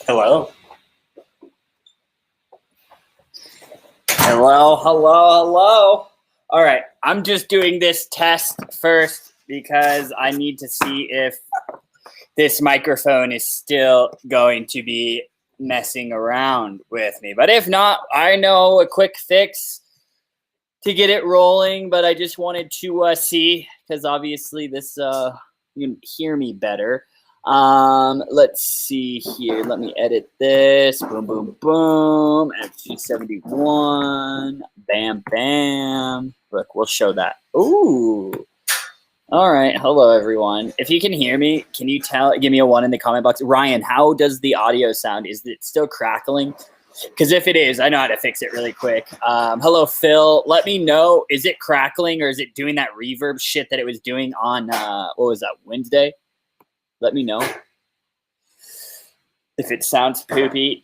Hello. Hello. All right, I'm just doing this test first because I need to see if this microphone is still going to be messing around with me. But if not, I know a quick fix to get it rolling, but I just wanted to see, because obviously this you can hear me better. Let's see here. Let me edit this. Boom, boom, boom. FG71. Bam, bam. Look, we'll show that. Ooh. All right. Hello, everyone. If you can hear me, can you give me a 1 in the comment box? Ryan, how does the audio sound? Is it still crackling? Because if it is, I know how to fix it really quick. Hello, Phil. Let me know. Is it crackling or is it doing that reverb shit that it was doing on, what was that, Wednesday? Let me know if it sounds poopy.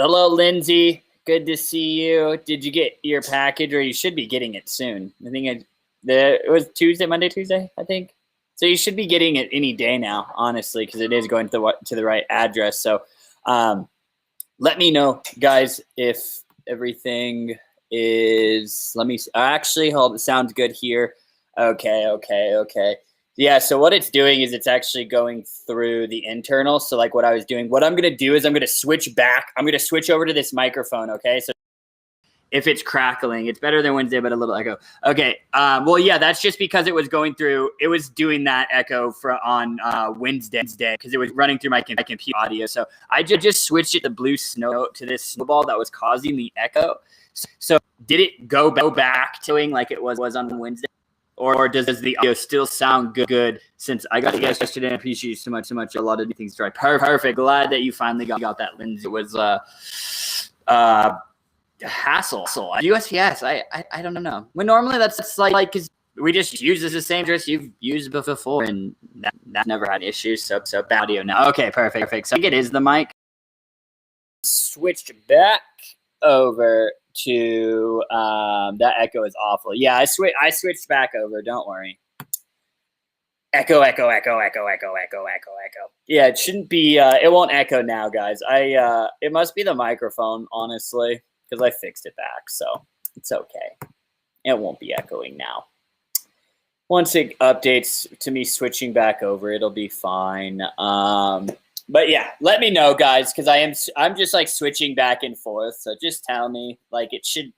Hello, Lindsay. Good to see you. Did you get your package, or you should be getting it soon? I think it was Monday, Tuesday, I think. So you should be getting it any day now, honestly, because it is going to the right address. So let me know, guys, if everything is. Let me actually hold. It sounds good here. Okay. Yeah, so what it's doing is it's actually going through the internal. So like what I was doing, what I'm going to do is I'm going to switch back. I'm going to switch over to this microphone, okay? So if it's crackling, it's better than Wednesday, but a little echo. Okay, well, yeah, that's just because it was going through, it was doing that echo on Wednesday because it was running through my computer audio. So I just switched it to blue snow to this snowball that was causing the echo. So did it go back to like it was on Wednesday? Or does the audio still sound good since I got it yesterday? I appreciate you so much. A lot of things dry. Perfect. Glad that you finally got that, Lindsay. It was hassle. USPS. I don't know. When normally that's like because we just use the same address you've used before, and that never had issues. So bad audio now. Okay, perfect. So I think it is the mic. Switched back over to that echo is awful. Yeah, I switched back over. Don't worry. Echo. Yeah, it shouldn't be. It won't echo now, guys. It must be the microphone, honestly, because I fixed it back, so it's okay. It won't be echoing now. Once it updates to me switching back over, it'll be fine. But yeah, let me know, guys, because I'm just like switching back and forth. So just tell me, like, it should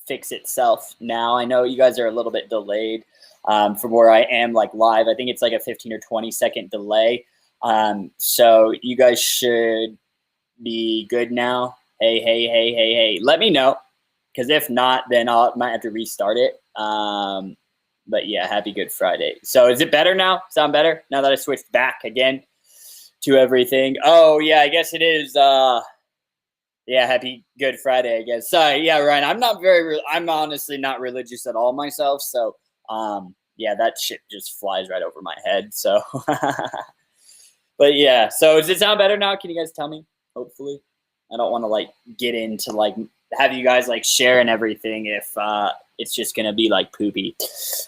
fix itself now. I know you guys are a little bit delayed from where I am, like live. I think it's like a 15 or 20-second delay. So you guys should be good now. Hey. Let me know, because if not, then I might have to restart it. But yeah, happy Good Friday. So is it better now? Sound better now that I switched back again to everything? Oh yeah, I guess it is. Yeah, happy Good Friday, I guess. Sorry, yeah, Ryan. I'm honestly not religious at all myself, so yeah, that shit just flies right over my head. So, but yeah. So does it sound better now? Can you guys tell me? Hopefully, I don't want to like get into like have you guys like share and everything if it's just gonna be like poopy.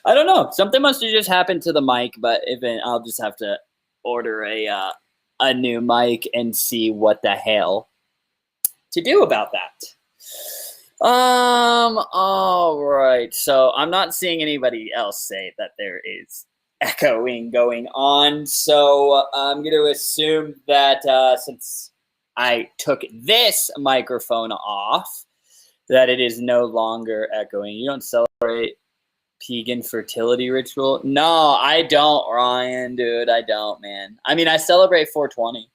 I don't know. Something must have just happened to the mic, but I'll just have to order a new mic and see what the hell to do about that. All right. So I'm not seeing anybody else say that there is echoing going on. So I'm going to assume that since I took this microphone off, that it is no longer echoing. You don't celebrate pagan fertility ritual? No, I don't, Ryan, dude. I don't, man. I mean, I celebrate 420.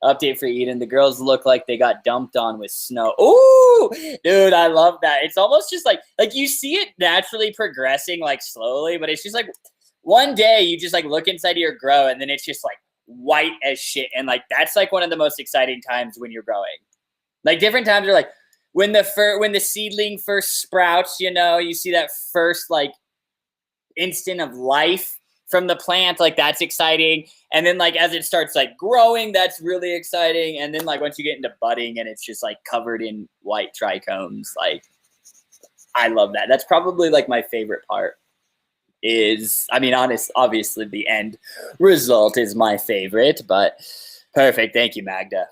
Update for Eden. The girls look like they got dumped on with snow. Ooh, dude, I love that. It's almost just like you see it naturally progressing like slowly, but it's just like one day you just like look inside of your grow and then it's just like white as shit. And like that's like one of the most exciting times when you're growing. Like different times are like when the seedling first sprouts, you know, you see that first like instant of life from the plant, like that's exciting. And then like as it starts like growing, that's really exciting. And then like once you get into budding and it's just like covered in white trichomes, like I love that. That's probably like my favorite part is, I mean, obviously the end result is my favorite, but Perfect. Thank you, Magda.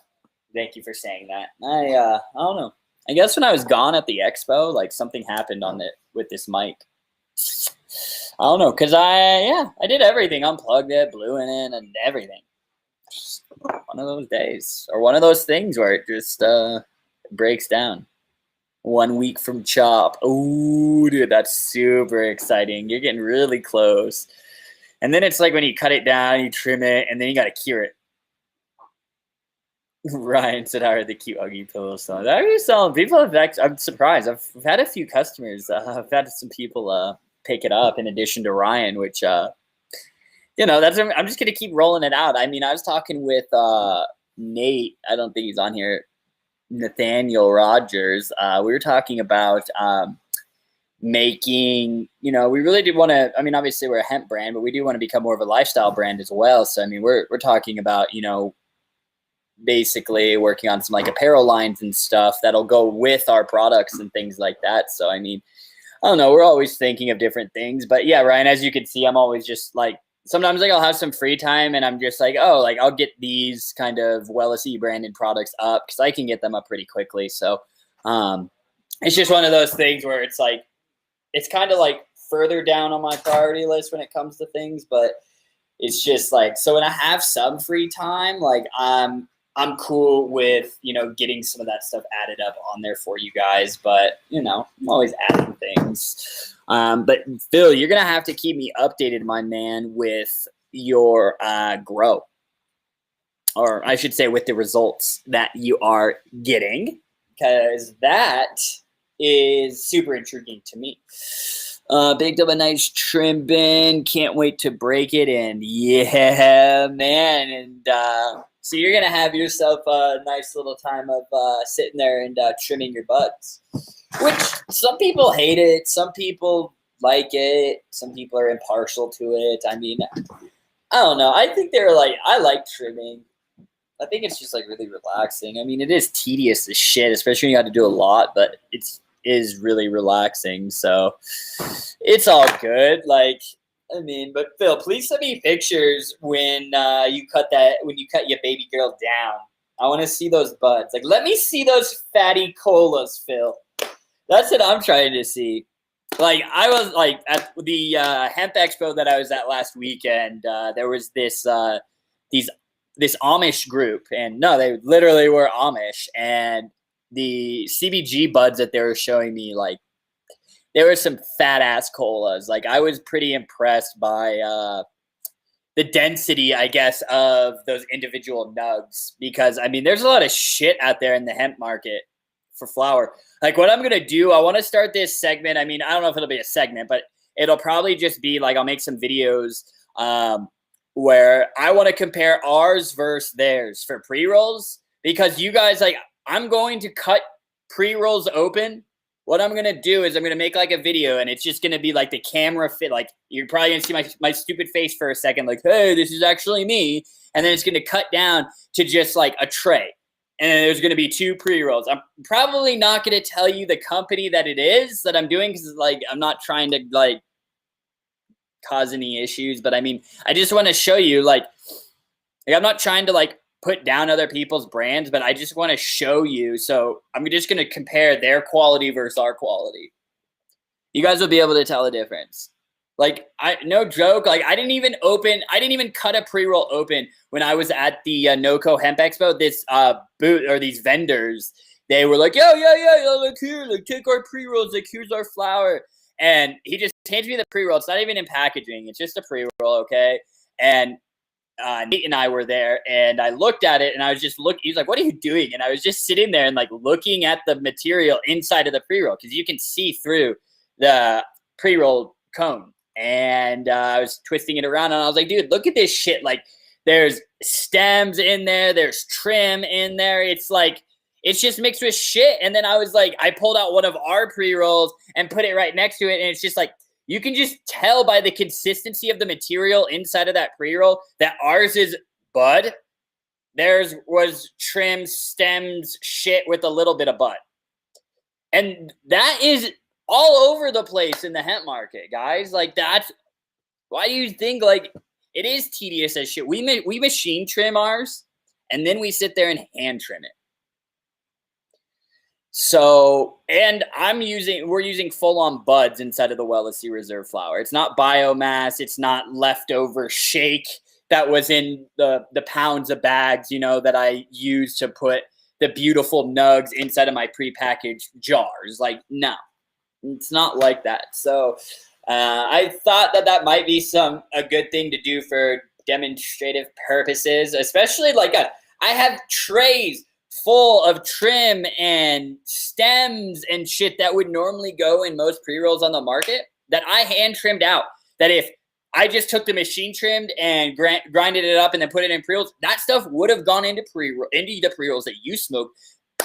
Thank you for saying that. I don't know. I guess when I was gone at the expo, like something happened on it with this mic. I don't know, cause I did everything, unplugged it, blew in it, and everything. Just one of those days, or one of those things where it just breaks down. 1 week from chop. Ooh, dude, that's super exciting. You're getting really close. And then it's like when you cut it down, you trim it, and then you got to cure it. Ryan said, "How are the cute Huggy pillows selling?" That are selling. People have. I'm surprised. I've had a few customers. I've had some people pick it up in addition to Ryan, which that's. I'm just gonna keep rolling it out. I mean, I was talking with Nate. I don't think he's on here. Nathaniel Rogers. We were talking about making. We really do want to. I mean, obviously we're a hemp brand, but we do want to become more of a lifestyle brand as well. So I mean, we're talking about basically working on some like apparel lines and stuff that'll go with our products and things like that. So I mean, I don't know, we're always thinking of different things, but yeah, Ryan, as you can see, I'm always just like, sometimes like I'll have some free time and I'm just like, oh, like I'll get these kind of Wellicy branded products up because I can get them up pretty quickly. So it's just one of those things where it's like, it's kind of like further down on my priority list when it comes to things, but it's just like, so when I have some free time, like I'm cool with, getting some of that stuff added up on there for you guys. But, I'm always adding things. But Phil, you're going to have to keep me updated, my man, with your grow. Or I should say with the results that you are getting. Because that is super intriguing to me. Baked up a nice trim bin. Can't wait to break it in. Yeah, man. And so you're going to have yourself a nice little time of sitting there and trimming your buds. Which some people hate it. Some people like it. Some people are impartial to it. I mean, I don't know. I think I like trimming. I think it's just like really relaxing. I mean, it is tedious as shit, especially when you got to do a lot, but it is really relaxing. So it's all good. Like, I mean, but Phil, please send me pictures when you cut your baby girl down. I want to see those buds. Like, let me see those fatty colas, Phil. That's what I'm trying to see. Like, I was like at the hemp expo that I was at last weekend. There was this Amish group, and no, they literally were Amish, and the CBG buds that they were showing me, like, there were some fat ass colas. Like, I was pretty impressed by the density, I guess, of those individual nugs. Because, I mean, there's a lot of shit out there in the hemp market for flower. Like, what I'm going to do, I want to start this segment. I mean, I don't know if it'll be a segment, but it'll probably just be like, I'll make some videos where I want to compare ours versus theirs for pre-rolls. Because you guys, like, I'm going to cut pre-rolls open. What I'm going to do is I'm going to make like a video, and it's just going to be like the camera fit. Like, you're probably going to see my stupid face for a second. Like, hey, this is actually me. And then it's going to cut down to just like a tray. And then there's going to be 2 pre-rolls. I'm probably not going to tell you the company that it is that I'm doing, because like, I'm not trying to like cause any issues. But I mean, I just want to show you like I'm not trying to like put down other people's brands, but I just want to show you. So I'm just going to compare their quality versus our quality. You guys will be able to tell the difference. Like, no joke. Like, I didn't even cut a pre-roll open when I was at the NoCo Hemp Expo. This booth, or these vendors, they were like, yeah, look here, like, take our pre-rolls, like, here's our flower. And he just hands me the pre-roll. It's not even in packaging. It's just a pre-roll, okay? And Nate and I were there, and I looked at it, and I was just looking. He's like, "What are you doing?" And I was just sitting there and like looking at the material inside of the pre-roll, because you can see through the pre-roll cone. And I was twisting it around, and I was like, "Dude, look at this shit! Like, there's stems in there, there's trim in there. It's like, it's just mixed with shit." And then I was like, I pulled out one of our pre-rolls and put it right next to it, and it's just like, you can just tell by the consistency of the material inside of that pre-roll that ours is bud. Theirs was trim, stems, shit with a little bit of bud. And that is all over the place in the hemp market, guys. Like, that's why do you think like it is tedious as shit. We machine trim ours, and then we sit there and hand trim it. So, and we're using full-on buds inside of the Wellicy Reserve flour. It's not biomass. It's not leftover shake that was in the pounds of bags, that I use to put the beautiful nugs inside of my prepackaged jars. Like, no, it's not like that. So I thought that might be a good thing to do for demonstrative purposes, especially like I have trays full of trim and stems and shit that would normally go in most pre-rolls on the market that I hand trimmed out. That if I just took the machine trimmed and grinded it up and then put it in pre-rolls, that stuff would have gone into the pre-rolls that you smoke,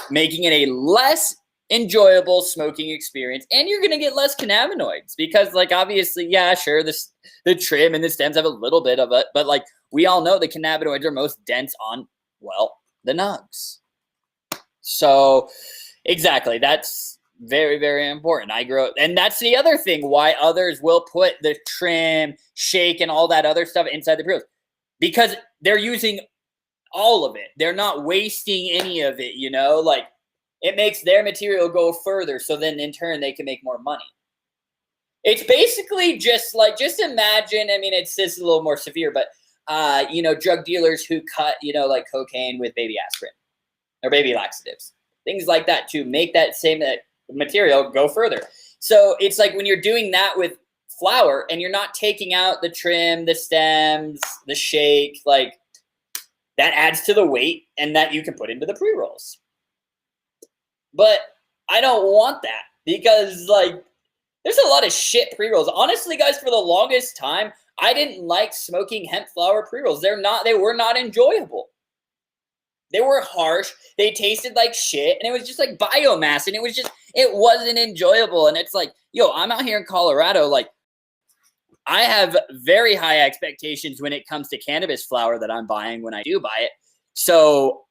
making it a less enjoyable smoking experience. And you're going to get less cannabinoids because, like, obviously, yeah, sure, the trim and the stems have a little bit of it, but like we all know the cannabinoids are most dense on, well, the nugs. So exactly, that's very, very important. And that's the other thing why others will put the trim, shake, and all that other stuff inside the pre-rolls, because they're using all of it. They're not wasting any of it, like it makes their material go further. So then in turn, they can make more money. It's basically just imagine, I mean, it's just a little more severe, but, drug dealers who cut, like cocaine with baby aspirin or baby laxatives, things like that to make that same material go further. So it's like when you're doing that with flour and you're not taking out the trim, the stems, the shake, like that adds to the weight and that you can put into the pre-rolls. But I don't want that because like there's a lot of shit pre-rolls. Honestly, guys, for the longest time, I didn't like smoking hemp flower pre-rolls. They were not enjoyable. They were harsh. They tasted like shit. And it was just like biomass. And it wasn't enjoyable. And it's like, yo, I'm out here in Colorado. Like, I have very high expectations when it comes to cannabis flower that I'm buying when I do buy it. So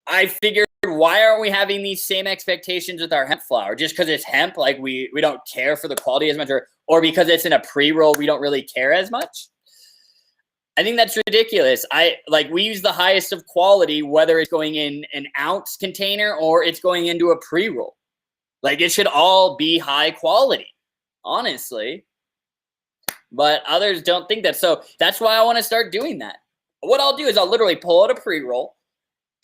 I figured, why aren't we having these same expectations with our hemp flower? Just because it's hemp, like we don't care for the quality as much, or because it's in a pre-roll, we don't really care as much? I think that's ridiculous. We use the highest of quality, whether it's going in an ounce container or it's going into a pre-roll. Like, it should all be high quality, honestly. But others don't think that. So that's why I want to start doing that. What I'll do is I'll literally pull out a pre-roll,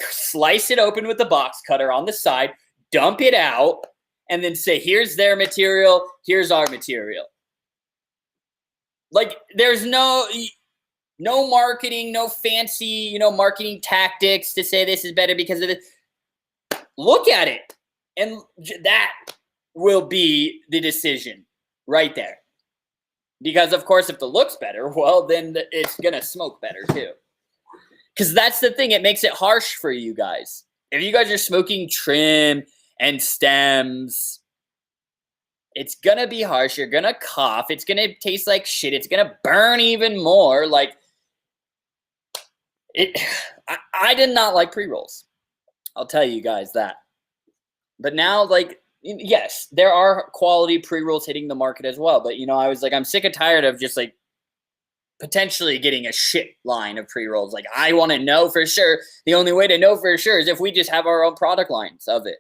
slice it open with the box cutter on the side, dump it out, and then say, here's their material, here's our material. Like, there's no marketing, no fancy, marketing tactics to say this is better because of this. Look at it. And that will be the decision right there. Because, of course, if the look's better, well, then it's going to smoke better, too. Because that's the thing. It makes it harsh for you guys. If you guys are smoking trim and stems, it's going to be harsh. You're going to cough. It's going to taste like shit. It's going to burn even more. Like, I did not like pre-rolls. I'll tell you guys that. But now, like, yes, there are quality pre-rolls hitting the market as well. But, I was like, I'm sick and tired of just, like, potentially getting a shit line of pre-rolls. Like, I want to know for sure. The only way to know for sure is if we just have our own product lines of it.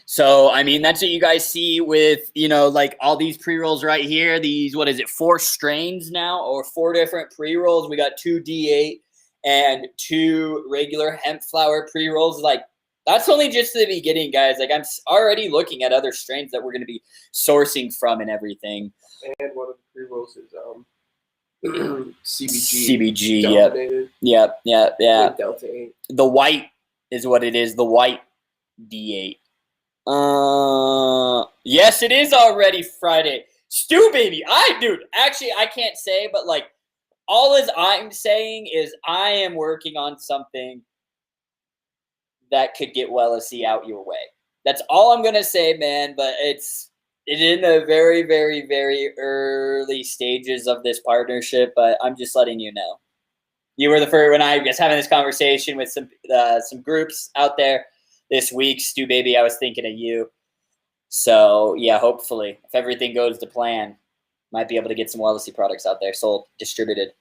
So, I mean, that's what you guys see with, like all these pre-rolls right here. These, 4 strains now, or 4 different pre-rolls. We got 2 D8 and 2 regular hemp flower pre-rolls. Like, that's only just the beginning, guys. Like, I'm already looking at other strains that we're going to be sourcing from and everything. And one of the pre-rolls is CBG, yep. Delta 8. The white is what it is. The white D8. Yes, it is already Friday. Stu baby, actually I can't say, but like all as I'm saying is I am working on something that could get Wellicy out your way. That's all I'm gonna say, man. But it's in the very, very, very early stages of this partnership. But I'm just letting you know. You were the first when I was having this conversation with some groups out there this week. Stu baby, I was thinking of you. So yeah, hopefully, if everything goes to plan, might be able to get some Wellicy products out there sold, distributed.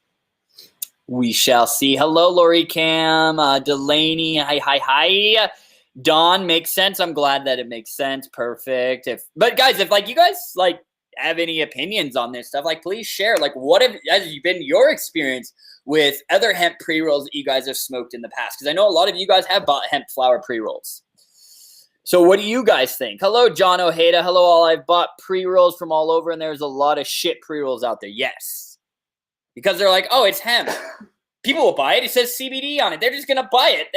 We shall see. Hello, Lori Cam, Delaney. Hi. Dawn, makes sense. I'm glad that it makes sense. Perfect. But guys, if like you guys like have any opinions on this stuff, like please share. Like, what has been your experience with other hemp pre-rolls that you guys have smoked in the past? Because I know a lot of you guys have bought hemp flower pre-rolls. So what do you guys think? Hello, John Ojeda. Hello, all. I've bought pre-rolls from all over, and there's a lot of shit pre-rolls out there. Yes. Because they're like, oh, it's hemp. People will buy it. It says CBD on it. They're just going to buy it.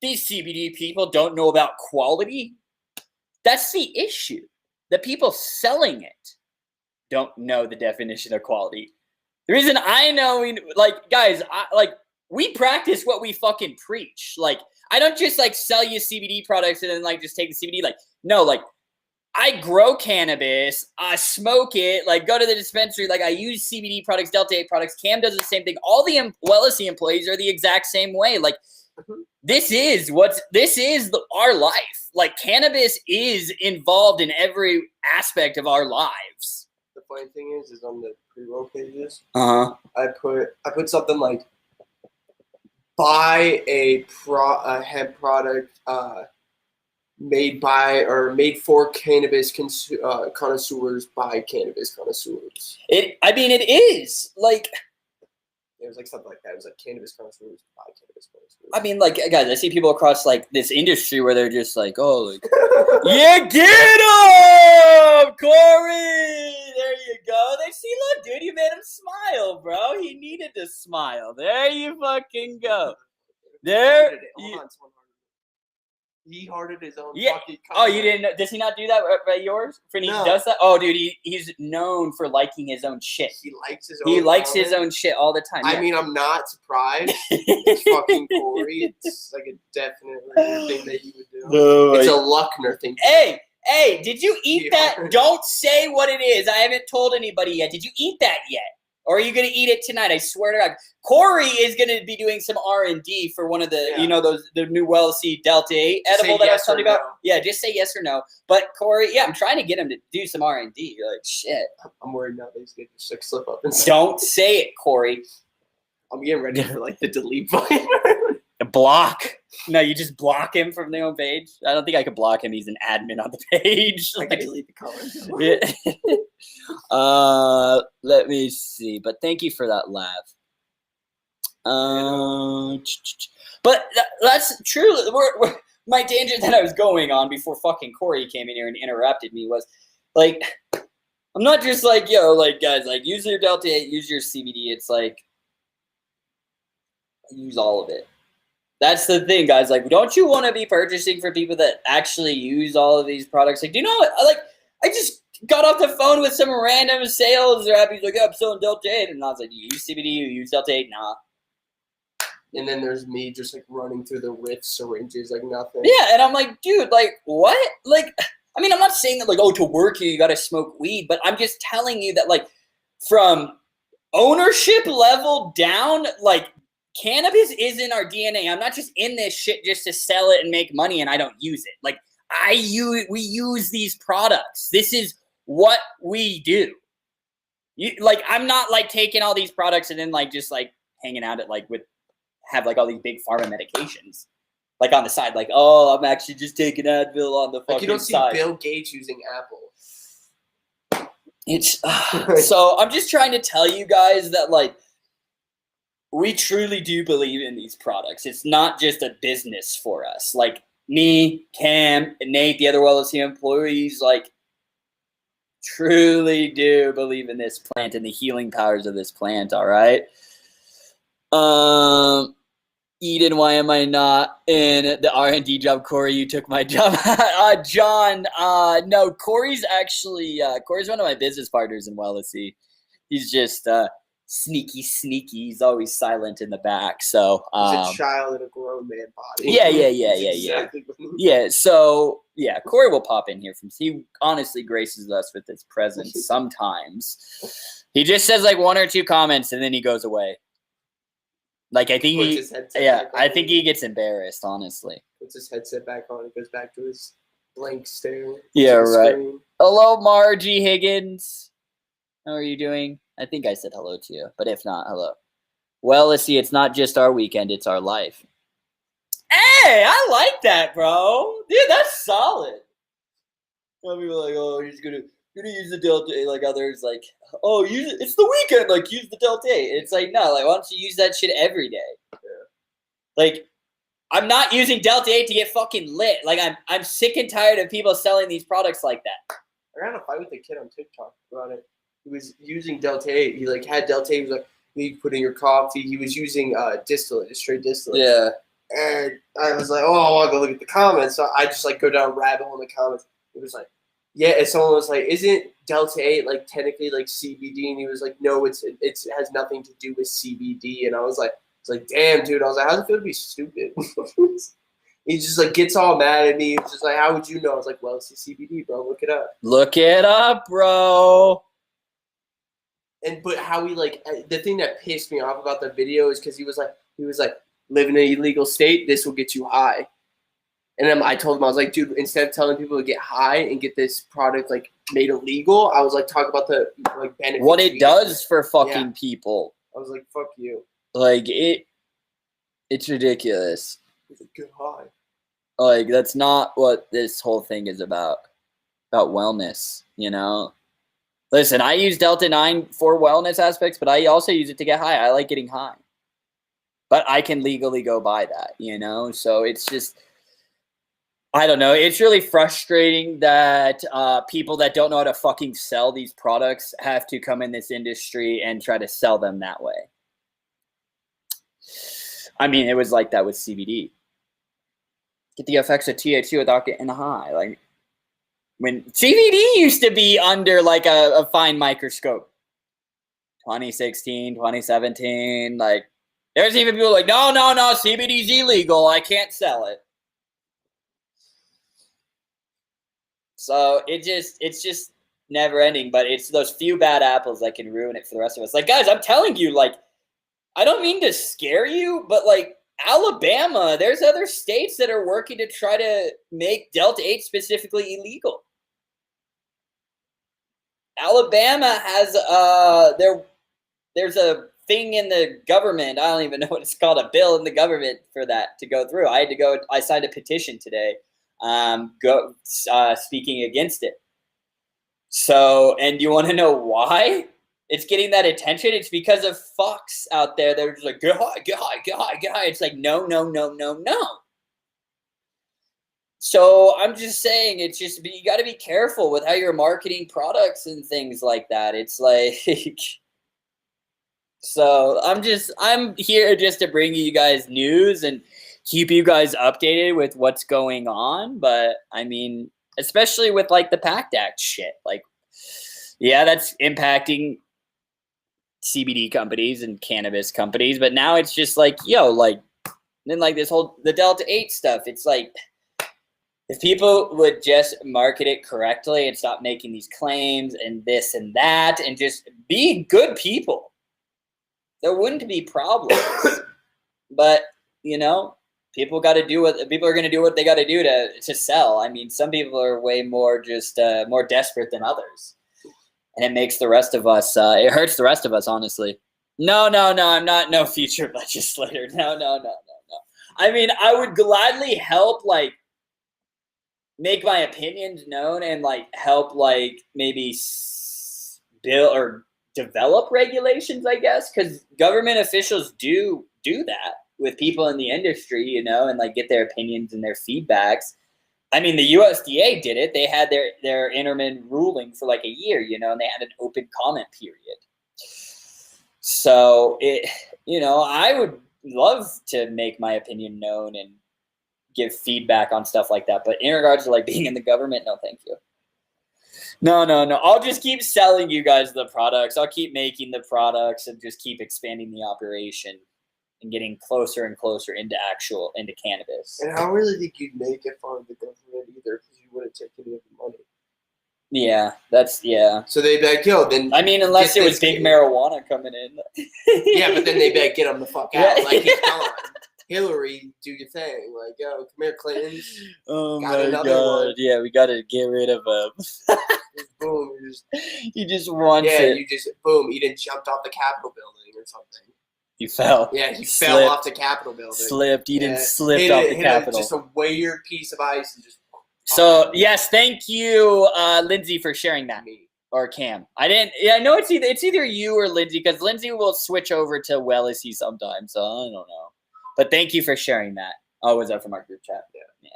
These CBD people don't know about quality. That's the issue. The people selling it don't know the definition of quality. The reason I know, like, guys, we practice what we fucking preach. Like, I don't just, like, sell you CBD products and then, like, just take the CBD. Like, no, like, I grow cannabis, I smoke it, like go to the dispensary, like I use CBD products, Delta 8 products. Cam does the same thing. All the Wellicy employees are the exact same way. Like this is our life. Like cannabis is involved in every aspect of our lives. The funny thing is on the pre-roll pages, I put something like buy a hemp product made for cannabis connoisseurs by cannabis connoisseurs. It is like it was like something like that. It was like cannabis connoisseurs by cannabis connoisseurs. I mean, like guys, I see people across like this industry where they're just like, oh, like yeah, get him, Corey. There you go. They see, look, dude, you made him smile, bro. He needed to smile. There you fucking go. There. He hearted his own fucking comment. Oh, you didn't know? Does he not do that by yours? When he does that? Oh, dude, he's known for liking his own shit. He likes his own shit all the time. I mean, I'm not surprised. It's fucking Corey. It's like a definite thing that he would do. No, it's a Luckner thing. Hey, did you eat that? Don't say what it is. I haven't told anybody yet. Did you eat that yet? Or are you going to eat it tonight? I swear to God. Corey is going to be doing some R&D for one of the, the new Wellicy Delta 8 edible that I was talking about. No. Yeah, just say yes or no. But Corey, I'm trying to get him to do some R&D. You're like, shit. I'm worried now that he's going to just slip up and stuff. Don't say it, Corey. I'm getting ready for like the delete button. Block. No, you just block him from the home page. I don't think I could block him. He's an admin on the page. I can delete the comments. Let me see. But thank you for that laugh. But that's true. My tangent that I was going on before fucking Corey came in here and interrupted me was like, I'm not just like, like guys, like use your Delta 8, use your CBD. It's like, use all of it. That's the thing, guys. Like, don't you want to be purchasing for people that actually use all of these products? Like, do you know what? Like, I just got off the phone with some random sales rep. He's like, I'm selling Delta 8. And I was like, do you use CBD? You use Delta 8? Nah. And then there's me just, like, running through the with syringes like nothing. Yeah, and I'm like, dude, like, what? Like, I mean, I'm not saying that, like, oh, to work here, you got to smoke weed. But I'm just telling you that, like, from ownership level down, like, cannabis is in our DNA. I'm not just in this shit just to sell it and make money and I don't use it. Like we use these products. This is what we do. I'm not like taking all these products and then like just like hanging out at like have like all these big pharma medications like on the side. Like, oh, I'm actually just taking Advil on the fucking side. You don't see Bill Gates using Apple. It's so I'm just trying to tell you guys that like we truly do believe in these products. It's not just a business for us. Like me, Cam, and Nate, the other Wellicy employees, like truly do believe in this plant and the healing powers of this plant. All right. Eden, why am I not in the R&D job? Corey, you took my job. John, no, Corey's Corey's one of my business partners in Wellicy. He's just sneaky. He's always silent in the back. So he's a child in a grown man body. Yeah. Exactly. Yeah. So yeah, Corey will pop in here he honestly graces us with his presence sometimes. He just says like one or two comments and then he goes away. Like I think I think he gets embarrassed, honestly. Puts his headset back on and goes back to his blank stare. Yeah, right. Screen. Hello, Margie Higgins. How are you doing? I think I said hello to you, but if not, hello. Wellicy, it's not just our weekend, it's our life. Hey, I like that, bro. Dude, that's solid. Some people are like, oh, you're gonna use the Delta 8, like others, like, oh, use it. It's the weekend, like, use the Delta 8. It's like, no, like, why don't you use that shit every day? Yeah. Like, I'm not using Delta 8 to get fucking lit. Like, I'm sick and tired of people selling these products like that. I got in a fight with a kid on TikTok about it. He was using Delta 8. He like had Delta 8. He was like, you put in your coffee. He was using distillate, just straight distillate. Yeah. And I was like, oh, I want to go look at the comments. So I just like go down a rabbit hole in the comments. It was like, yeah. And someone was like, isn't Delta 8 like technically like CBD? And he was like, no, it has nothing to do with CBD. And I was like, it's like, damn, dude. I was like, how does it feel to be stupid? He just like gets all mad at me. He's just like, how would you know? I was like, well, it's the CBD, bro. Look it up. Look it up, bro. But how he like the thing that pissed me off about the video is because he was like, live in an illegal state. This will get you high. And then I told him, I was like, dude, instead of telling people to get high and get this product like made illegal, I was like, talk about the like benefits. What it does for fucking people. I was like, fuck you. Like it's ridiculous. Get high. Like, that's not what this whole thing is about. About wellness, you know? Listen, I use Delta 9 for wellness aspects, but I also use it to get high. I like getting high. But I can legally go buy that, you know? So it's just, I don't know. It's really frustrating that people that don't know how to fucking sell these products have to come in this industry and try to sell them that way. I mean, it was like that with CBD. Get the effects of THC without getting high. Like, when CBD used to be under like a fine microscope. 2016, 2017, like, there's even people like, no, CBD's illegal. I can't sell it. So it's just never ending, but it's those few bad apples that can ruin it for the rest of us. Like, guys, I'm telling you, like, I don't mean to scare you, but like, Alabama, there's other states that are working to try to make Delta 8 specifically illegal. Alabama has there's a thing in the government. I don't even know what it's called, a bill in the government for that to go through. I signed a petition today, speaking against it. So, and you want to know why it's getting that attention? It's because of fucks out there. They're just like, get high, get high, get high, get high. It's like, no. So I'm just saying, it's just, you got to be careful with how you're marketing products and things like that. It's like, so I'm here just to bring you guys news and keep you guys updated with what's going on. But I mean, especially with like the PACT Act shit, like, yeah, that's impacting CBD companies and cannabis companies. But now it's just like, yo, like, then like this whole, the Delta 8 stuff, it's like, if people would just market it correctly and stop making these claims and this and that and just be good people, there wouldn't be problems. But, you know, people are going to do what they got to do to sell. I mean, some people are way more just more desperate than others. And it makes the rest of us, it hurts the rest of us, honestly. No, I'm not no future legislator. No. I mean, I would gladly help, like, make my opinions known and like help like maybe build or develop regulations, I guess, because government officials do that with people in the industry, you know, and like get their opinions and their feedbacks. I mean, the USDA did it. They had their interim ruling for like a year, you know, and they had an open comment period. So it, you know, I would love to make my opinion known and give feedback on stuff like that. But in regards to like being in the government, no, thank you. No. I'll just keep selling you guys the products. I'll keep making the products and just keep expanding the operation and getting closer and closer into cannabis. And I don't really think you'd make it far in the government either, because you wouldn't take any of the money. Yeah. So they'd be like, yo, then. I mean, unless it was big marijuana coming in. Yeah, but then they'd be like, get them the fuck out. Yeah. Like, come on. Hillary, do your thing. Like, yo, come here, Clinton. Oh my God. One. Yeah, we got to get rid of him. Just boom. He just wants it. Yeah, you just, boom, he didn't jumped off the Capitol building or something. He fell. Yeah, he Slipped. fell off the Capitol building. Slipped. Eden Yeah. slipped off the Capitol. Just a weird piece of ice and just. So yes, thank you, Lindsay, for sharing that. Or Cam. I didn't. Yeah, I know it's either you or Lindsay, because Lindsay will switch over to Wellicy sometimes. So I don't know. But thank you for sharing that. Oh, was that from our group chat? Yeah.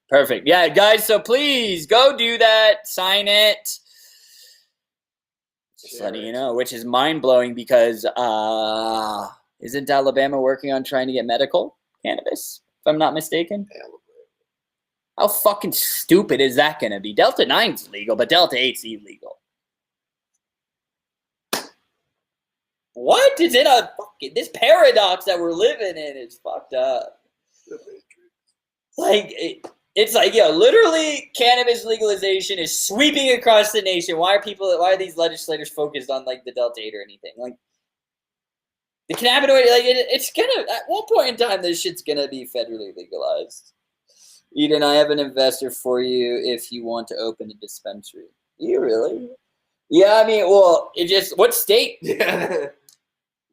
Perfect. Yeah, guys. So please go do that. Sign it. Just letting you know, which is mind blowing because isn't Alabama working on trying to get medical cannabis? If I'm not mistaken. How fucking stupid is that going to be? Delta 9's legal, but Delta 8's illegal. What is it? This paradox that we're living in is fucked up. Like it's like, literally cannabis legalization is sweeping across the nation. Why are these legislators focused on like the Delta 8 or anything? Like the cannabinoid, like it's gonna, at one point in time, this shit's gonna be federally legalized. Eden, I have an investor for you if you want to open a dispensary. You really? Yeah, I mean, well, what state? Yeah.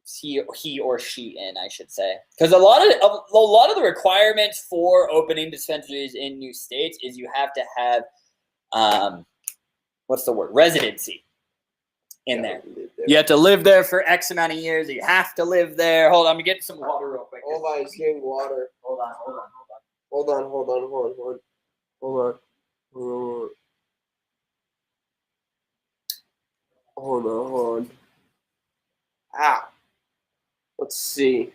He or she in, I should say, because a lot of the requirements for opening dispensaries in new states is you have to have what's the word, residency in there. You have to live there for X amount of years. You have to live there. Hold on, I'm getting some water real quick. Hold on, he's getting water. Hold on. Ah. Let's see.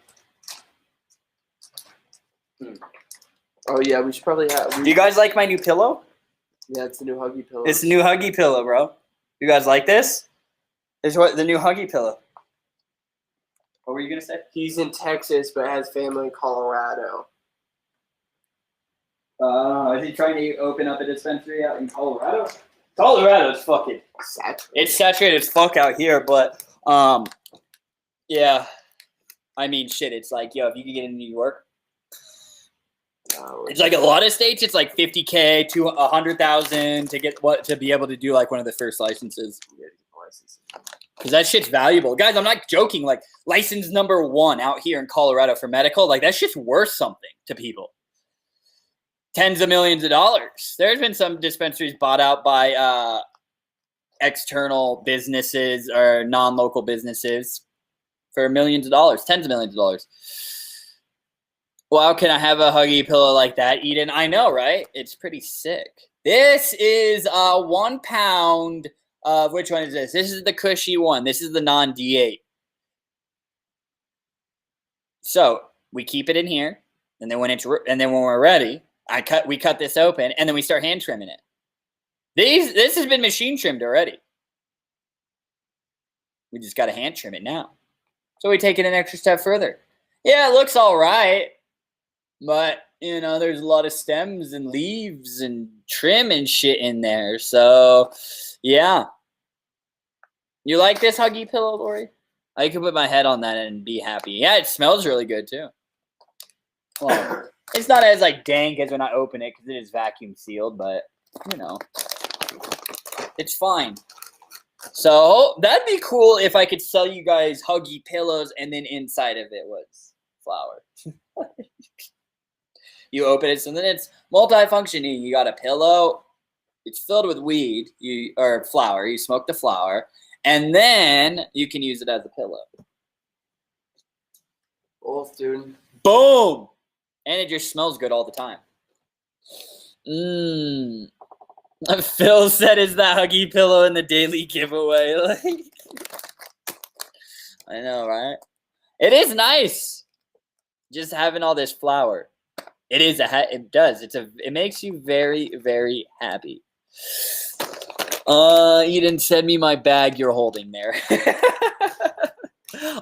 Oh yeah, we should probably have. Do you guys like my new pillow? Yeah, it's the new Huggy pillow. It's the new Huggy pillow, bro. You guys like this? It's what the new Huggy pillow. What were you gonna say? He's in Texas, but has family in Colorado. Is he trying to open up a dispensary out in Colorado? Colorado's fucking saturated. It's saturated as fuck out here, but yeah. I mean, shit, it's like, if you can get into New York, it's like a lot of states, it's like $50K to $100,000 to be able to do like one of the first licenses. Because that shit's valuable. Guys, I'm not joking. Like, license number 1 out here in Colorado for medical, like, that shit's worth something to people. Tens of millions of dollars. There's been some dispensaries bought out by external businesses or non-local businesses for millions of dollars, tens of millions of dollars. Well, how can I have a Huggy pillow like that, Eden? I know, right? It's pretty sick. This is 1 pound of, which one is this? This is the cushy one. This is the non-D8. So we keep it in here, and then when we're ready, we cut this open, and then we start hand trimming it. This has been machine trimmed already. We just got to hand trim it now. So we take it an extra step further. Yeah, it looks all right. But, there's a lot of stems and leaves and trim and shit in there. So, yeah. You like this Huggy pillow, Lori? I can put my head on that and be happy. Yeah, it smells really good, too. Well, it's not as, dank as when I open it because it is vacuum sealed. But, it's fine. So that'd be cool if I could sell you guys Huggy pillows and then inside of it was flour. You open it, so then it's multifunctioning. You got a pillow, it's filled with weed, or flour. You smoke the flour, and then you can use it as a pillow. Both, dude. Boom! And it just smells good all the time. Phil said, "Is that Huggy pillow in the daily giveaway?" I know, right? It is nice, just having all this flour. It is it does. It makes you very, very happy. You didn't send me my bag you're holding there.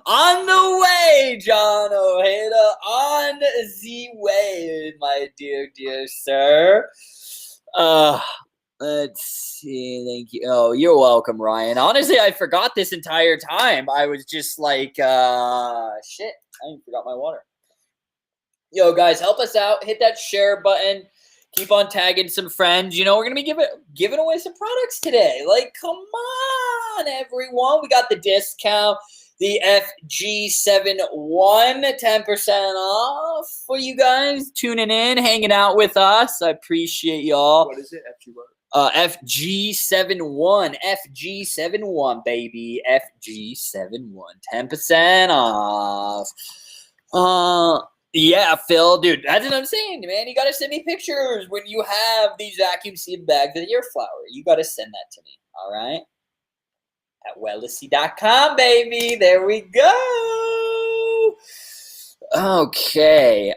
On the way, John Ojeda. On the way, my dear sir. Let's see. Thank you. Oh, you're welcome, Ryan. Honestly, I forgot this entire time. I was just like, shit. I forgot my water. Yo, guys, help us out. Hit that share button. Keep on tagging some friends. We're going to be giving away some products today. Like, come on, everyone. We got the discount. the FG71, 10% off for you guys tuning in, hanging out with us. I appreciate y'all. What is it? FG1? FG71, FG71, baby, FG71, 10% off. Yeah, Phil, dude, that's what I'm saying, man. You gotta send me pictures when you have these vacuum seal bags of your flour. You gotta send that to me, all right? At Wellicy.com, baby. There we go. Okay.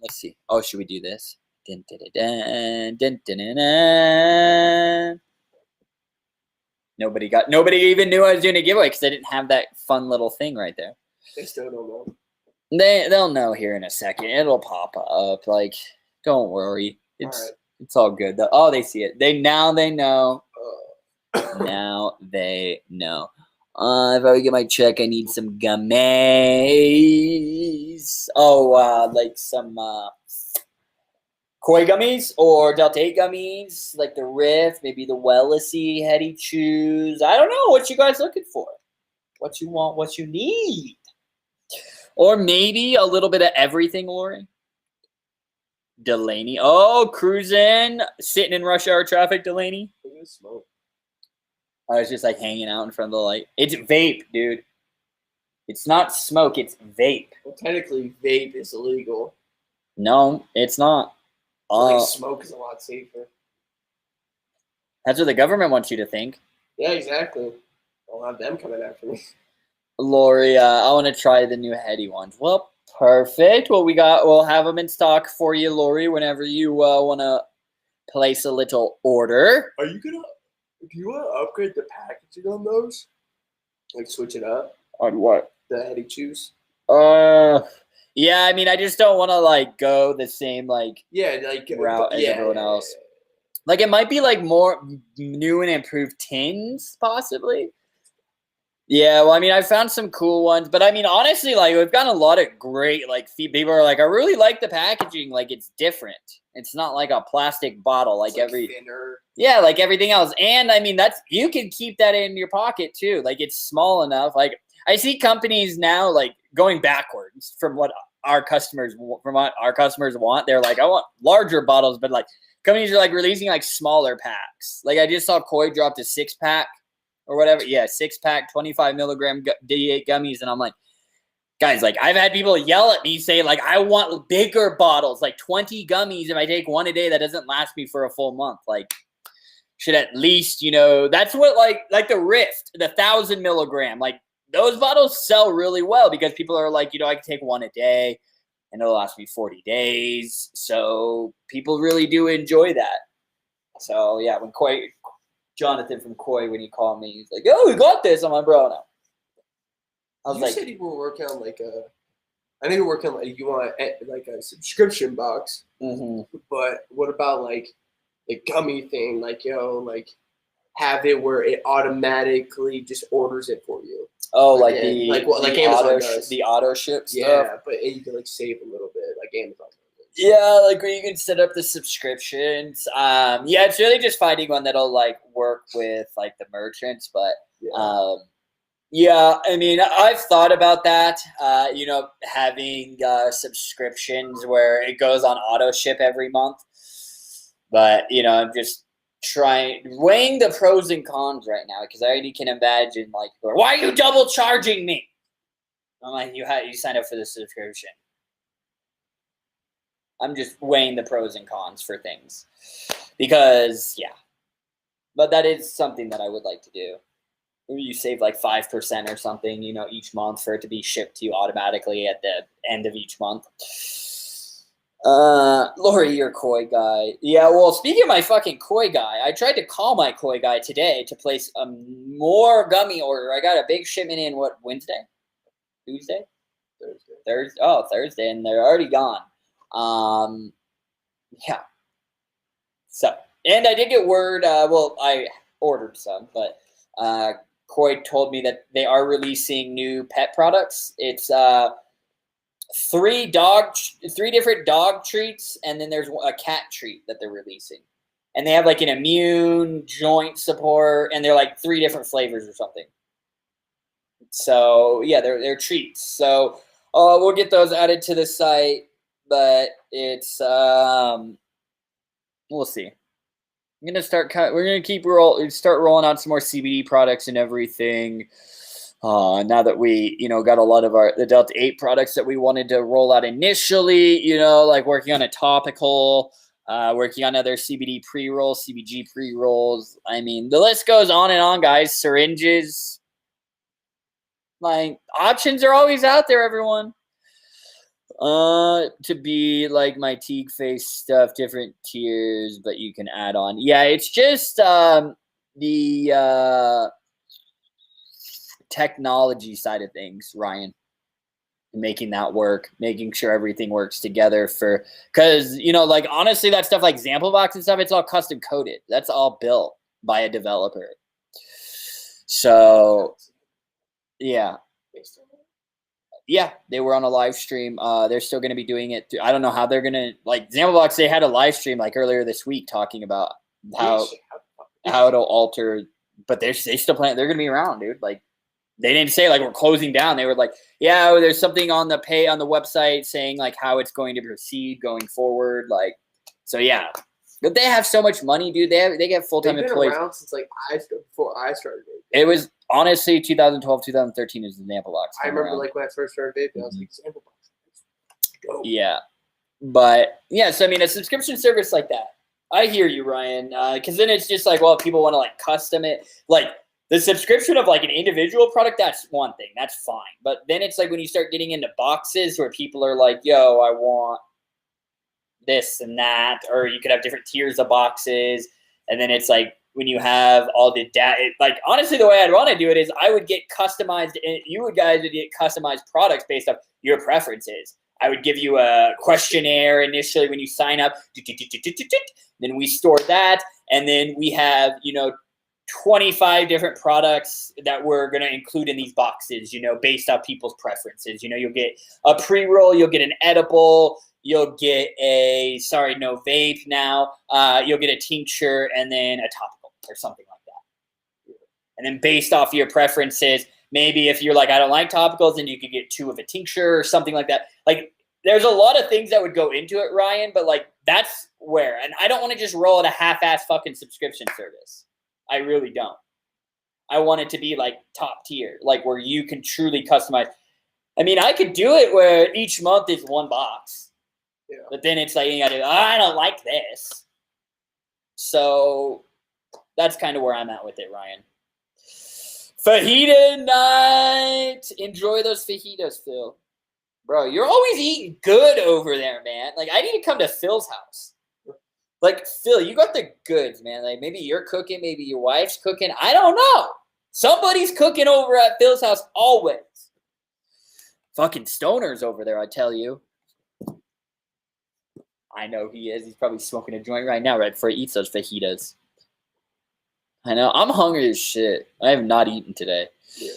Let's see. Oh, should we do this? Dun, dun, dun, dun, dun, dun, dun. Nobody even knew I was doing a giveaway because I didn't have that fun little thing right there. They still don't know. They'll know here in a second. It'll pop up. Like, don't worry. It's all good. Oh, they see it. They know. Now they know. If I would get my check, I need some gummies. Oh, like some Koi gummies or Delta 8 gummies, like the Riff, maybe the Wellicy Heady Chews. I don't know what you guys looking for. What you want, what you need. Or maybe a little bit of everything, Lori. Delaney. Oh, cruising. Sitting in rush hour traffic, Delaney. Look at the smoke. I was just like hanging out in front of the light. It's vape, dude. It's not smoke, it's vape. Well, technically, vape is illegal. No, it's not. Smoke is a lot safer. That's what the government wants you to think. Yeah, exactly. I'll have them coming after me. Lori, I want to try the new Heady ones. Well, perfect. Well, we'll have them in stock for you, Lori, whenever you want to place a little order. Do you want to upgrade the packaging on those? Like switch it up? On what? The Heady Chews? Yeah, I mean, I just don't want to, like, go the same, like, route as everyone else. Yeah. Like, it might be, like, more new and improved tins, possibly. Yeah, well, I mean, I found some cool ones. But, I mean, honestly, like, we've gotten a lot of great, like, people are like, I really like the packaging. Like, it's different. It's not like a plastic bottle like thinner. Yeah, like everything else. And, I mean, you can keep that in your pocket, too. Like, it's small enough. Like, I see companies now, like, going backwards from what our customers want. They're like, I want larger bottles, but like companies are like releasing like smaller packs. Like I just saw Koi dropped a 6-pack or whatever. Yeah, 6-pack, 25 milligram D8 gummies, and I'm like, guys, like I've had people yell at me say like I want bigger bottles, like 20 gummies. If I take one a day, that doesn't last me for a full month. Like should at least that's what like the Rift, the 1,000 milligram, like. Those bottles sell really well because people are like, I can take one a day and it'll last me 40 days. So people really do enjoy that. So, yeah, when Jonathan from Koi, when he called me, he's like, oh, we got this. I'm like, bro, no. You said you were working on I know you're working on you want like a subscription box. Mm-hmm. But what about like the gummy thing? Like, have it where it automatically just orders it for you. Oh, like Amazon does. The auto ship stuff. Yeah, but you can like save a little bit, like Amazon. Yeah, like where you can set up the subscriptions. Yeah, it's really just finding one that'll like work with like the merchants. But yeah, I mean, I've thought about that. Having subscriptions where it goes on auto ship every month. But I'm just weighing the pros and cons right now because I already can imagine like, why are you double charging me? I'm like, you signed up for the subscription. I'm just weighing the pros and cons for things because but that is something that I would like to do. Maybe you save like 5% or something, each month for it to be shipped to you automatically at the end of each month. Lori, your Koi guy. Yeah, well, speaking of my fucking Koi guy, I tried to call my Koi guy today to place a more gummy order. I got a big shipment in, Wednesday? Tuesday? Thursday, and they're already gone. Yeah. So, and I did get word, I ordered some, but Koi told me that they are releasing new pet products. It's, 3 different dog treats, and then there's a cat treat that they're releasing. And they have like an immune, joint support, and they're like 3 different flavors or something. So yeah, they're treats. So we'll get those added to the site, but it's we'll see. I'm gonna start. We're gonna start rolling out some more CBD products and everything. Now that we, got a lot of the Delta 8 products that we wanted to roll out initially, like working on a topical, working on other CBD pre-rolls, CBG pre-rolls. I mean, the list goes on and on, guys. Syringes, like options are always out there, everyone. To be like my teague face stuff, different tiers, but you can add on. Yeah, it's just the technology side of things, Ryan, making that work, making sure everything works together because like honestly, that stuff like sample box and stuff, it's all custom coded. That's all built by a developer. So yeah, they were on a live stream. They're still going to be doing it. I don't know how they're going to like sample box. They had a live stream like earlier this week talking about how it'll alter, but they still plan. They're going to be around, dude. Like, they didn't say like we're closing down. They were like, yeah, there's something on the website saying like how it's going to proceed going forward. Like, so yeah, but they have so much money, dude. They get full-time employees. Around since like before I started. It was honestly 2012, 2013 is the sample box. I remember like when I first started vaping, I was like sample box. Go. Yeah, but yeah, so I mean, a subscription service like that, I hear you, Ryan, because then it's just like, well, people want to like custom it, like. The subscription of like an individual product, that's one thing. That's fine. But then it's like when you start getting into boxes where people are like, yo, I want this and that. Or you could have different tiers of boxes. And then it's like when you have all the data. Like honestly, the way I'd want to do it is I would get customized. You guys would get customized products based off your preferences. I would give you a questionnaire initially when you sign up. Then we store that. And then we have, 25 different products that we're going to include in these boxes, based off people's preferences. You'll get a pre-roll, you'll get an edible, you'll get no vape now, you'll get a tincture, and then a topical or something like that. And then based off your preferences, maybe if you're like, I don't like topicals, then you could get 2 of a tincture or something like that. Like, there's a lot of things that would go into it, Ryan, but like, that's where. And I don't want to just roll out a half-ass fucking subscription service. I really don't. I want it to be like top tier, like where you can truly customize. I mean, I could do it where each month is one box, but then it's like, I don't like this. So that's kind of where I'm at with it, Ryan. Fajita night. Enjoy those fajitas, Phil. Bro, you're always eating good over there, man. Like, I need to come to Phil's house. Like, Phil, you got the goods, man. Like, maybe you're cooking, maybe your wife's cooking. I don't know. Somebody's cooking over at Phil's house always. Fucking stoners over there, I tell you. I know he is. He's probably smoking a joint right now right before he eats those fajitas. I know. I'm hungry as shit. I have not eaten today. Yeah.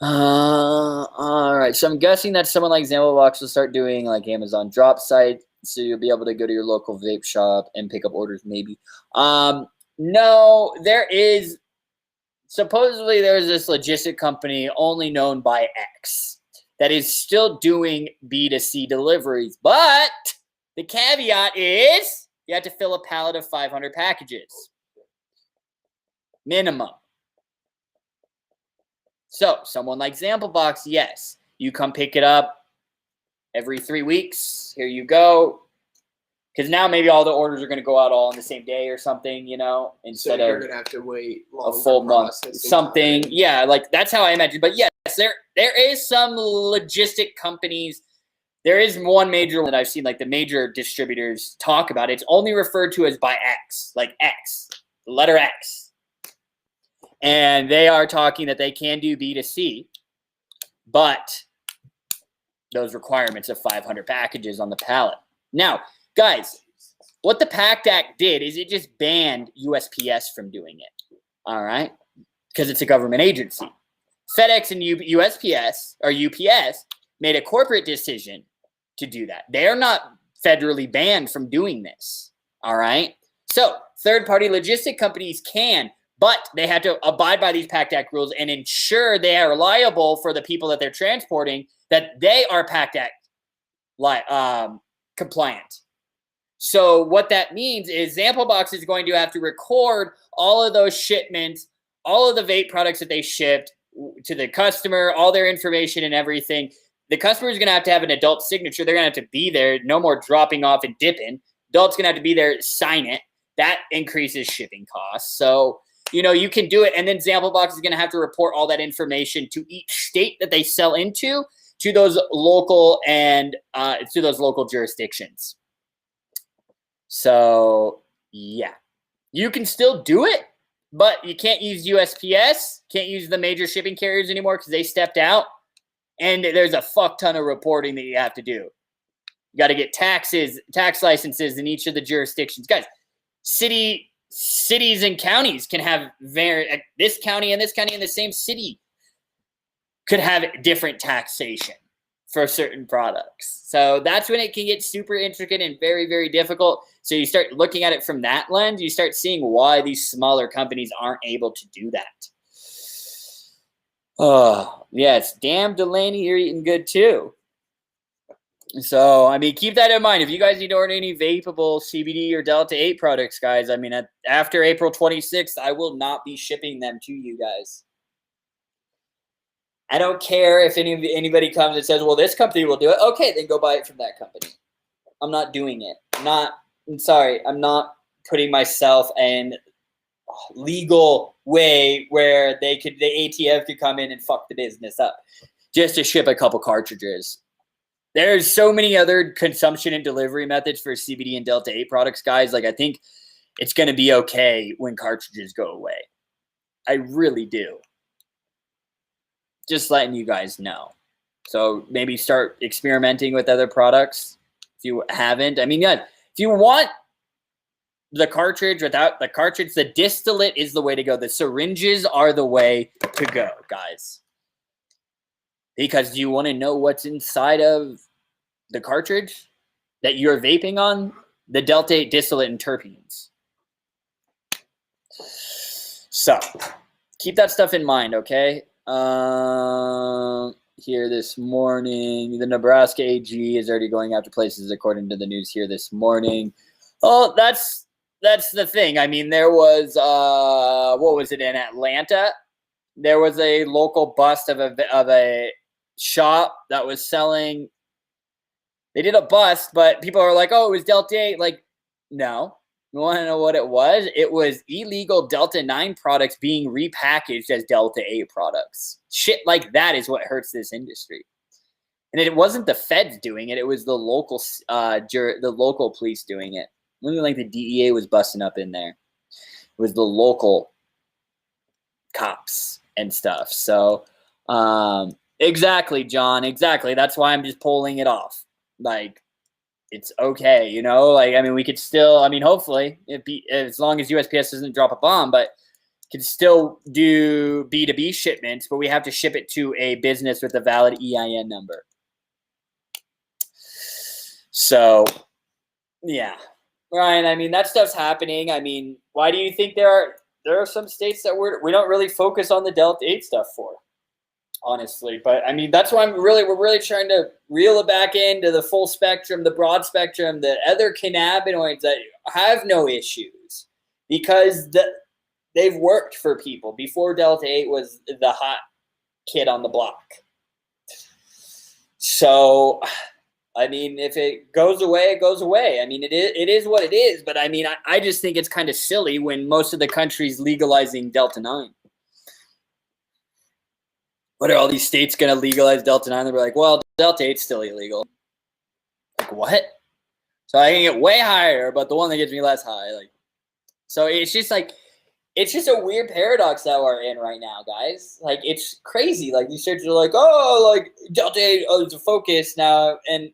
All right. So I'm guessing that someone like Zambobox will start doing like Amazon drop site. So you'll be able to go to your local vape shop and pick up orders, maybe. No, there is. Supposedly, there's this logistic company only known by X that is still doing B2C deliveries. But the caveat is you have to fill a pallet of 500 packages. Minimum. So someone like Zambobox, yes. You come pick it up every 3 weeks. Here you go. Because now maybe all the orders are going to go out all on the same day or something, instead so you're of going to have to wait a full month. Something, time. Yeah, like that's how I imagine. But yes, there is some logistic companies. There is one major one that I've seen, like the major distributors talk about. It's only referred to as by X, like X, the letter X. And they are talking that they can do B2C, but those requirements of 500 packages on the pallet. Now, guys, what the PACT Act did is it just banned USPS from doing it, all right? Because it's a government agency. FedEx and USPS, or UPS, made a corporate decision to do that. They are not federally banned from doing this, all right? So third-party logistic companies can But they had to abide by these PACT Act rules and ensure they are liable for the people that they're transporting, that they are PACT Act compliant. So what that means is Samplebox is going to have to record all of those shipments, all of the vape products that they shipped to the customer, all their information and everything. The customer is going to have an adult signature. They're going to have to be there. No more dropping off and dipping. Adult's going to have to be there, sign it. That increases shipping costs. So, you can do it. And then Samplebox is going to have to report all that information to each state that they sell into, to those local and to those local jurisdictions. So, yeah, you can still do it, but you can't use USPS, can't use the major shipping carriers anymore because they stepped out. And there's a fuck ton of reporting that you have to do. You got to get tax licenses in each of the jurisdictions. Guys, cities and counties can have this county and this county in the same city could have different taxation for certain products. So that's when it can get super intricate and very, very difficult. So you start looking at it from that lens, you start seeing why these smaller companies aren't able to do that. Oh, yes. Damn, Delaney, you're eating good too. So, keep that in mind. If you guys need to order any vapable CBD or Delta 8 products, guys, after April 26th, I will not be shipping them to you guys. I don't care if anybody comes and says, well, this company will do it. Okay, then go buy it from that company. I'm not doing it. I'm sorry. I'm not putting myself in a legal way where the ATF could come in and fuck the business up just to ship a couple cartridges. There's so many other consumption and delivery methods for CBD and Delta 8 products, guys. I think it's going to be okay when cartridges go away. I really do. Just letting you guys know. So maybe start experimenting with other products if you haven't. If you want the cartridge without the cartridge, the distillate is the way to go. The syringes are the way to go, guys. Because you want to know what's inside of the cartridge that you're vaping on? The Delta 8 distillate and terpenes. So, keep that stuff in mind, okay? Here this morning, the Nebraska AG is already going after places according to the news here this morning. Oh, that's the thing. There was, what was it, in Atlanta? There was a local bust of a shop that was selling. They did a bust, but people are like, oh, it was Delta 8. No. You want to know what it was? It was illegal Delta 9 products being repackaged as Delta 8 products. Shit like that is what hurts this industry. And it wasn't the feds doing it. It was the local police doing it. It wasn't like the DEA was busting up in there. It was the local cops and stuff. So, exactly, John. Exactly. That's why I'm just pulling it off. It's okay, we could still, hopefully, as long as USPS doesn't drop a bomb, but can still do B2B shipments, but we have to ship it to a business with a valid EIN number. So, yeah. Ryan, that stuff's happening. Why do you think there are some states that we don't really focus on the Delta 8 stuff for? Honestly, but that's why we're really trying to reel it back into the full spectrum, the broad spectrum, the other cannabinoids that have no issues because they've worked for people before Delta 8 was the hot kid on the block. So, if it goes away, it goes away. It is what it is, but I just think it's kind of silly when most of the country's legalizing Delta 9. What are all these states going to legalize Delta 9? They're like, well, Delta 8's still illegal. What? So I can get way higher, but the one that gets me less high. So it's just a weird paradox that we're in right now, guys. It's crazy. These states are Delta 8 is a focus now. And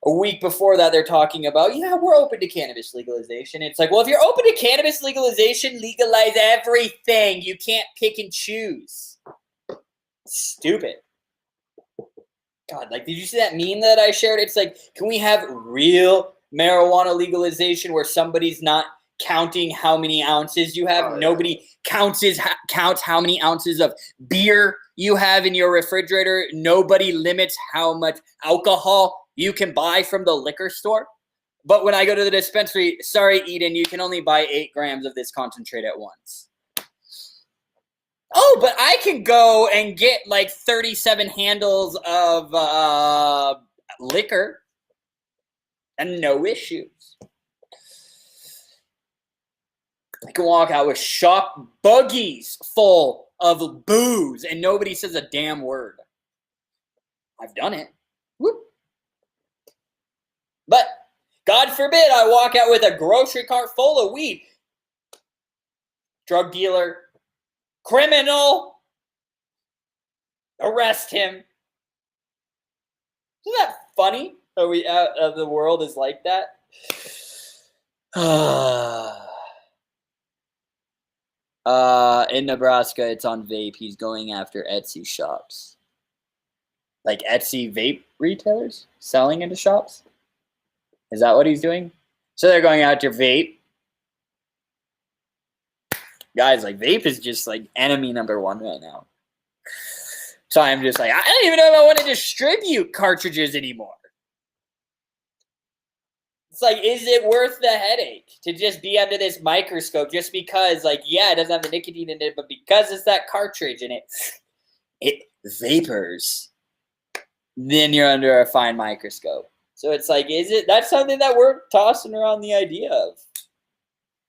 a week before that, they're talking about, yeah, we're open to cannabis legalization. It's well, if you're open to cannabis legalization, legalize everything. You can't pick and choose. Stupid. God, did you see that meme that I shared? It's can we have real marijuana legalization where somebody's not counting how many ounces you have. Oh, yeah. Nobody counts how many ounces of beer you have in your refrigerator. Nobody limits how much alcohol you can buy from the liquor store. But when I go to the dispensary, sorry, Eden, you can only buy 8 grams of this concentrate at once. Oh, but I can go and get like 37 handles of liquor and no issues. I can walk out with shop buggies full of booze and nobody says a damn word. I've done it. Whoop. But God forbid I walk out with a grocery cart full of weed. Drug dealer, criminal, arrest him. Isn't that funny? Are we out of the world is like that? In Nebraska, it's on vape. He's going after Etsy shops. Like Etsy vape retailers selling into shops? Is that what he's doing? So they're going after vape. Guys, like vape is just like enemy number 1 right now. So I'm just like, I don't even know if I want to distribute cartridges anymore. It's like, is it worth the headache to just be under this microscope just because, like, yeah, it doesn't have the nicotine in it, but because it's that cartridge and it vapors, then you're under a fine microscope. So it's like, that's something that we're tossing around the idea of.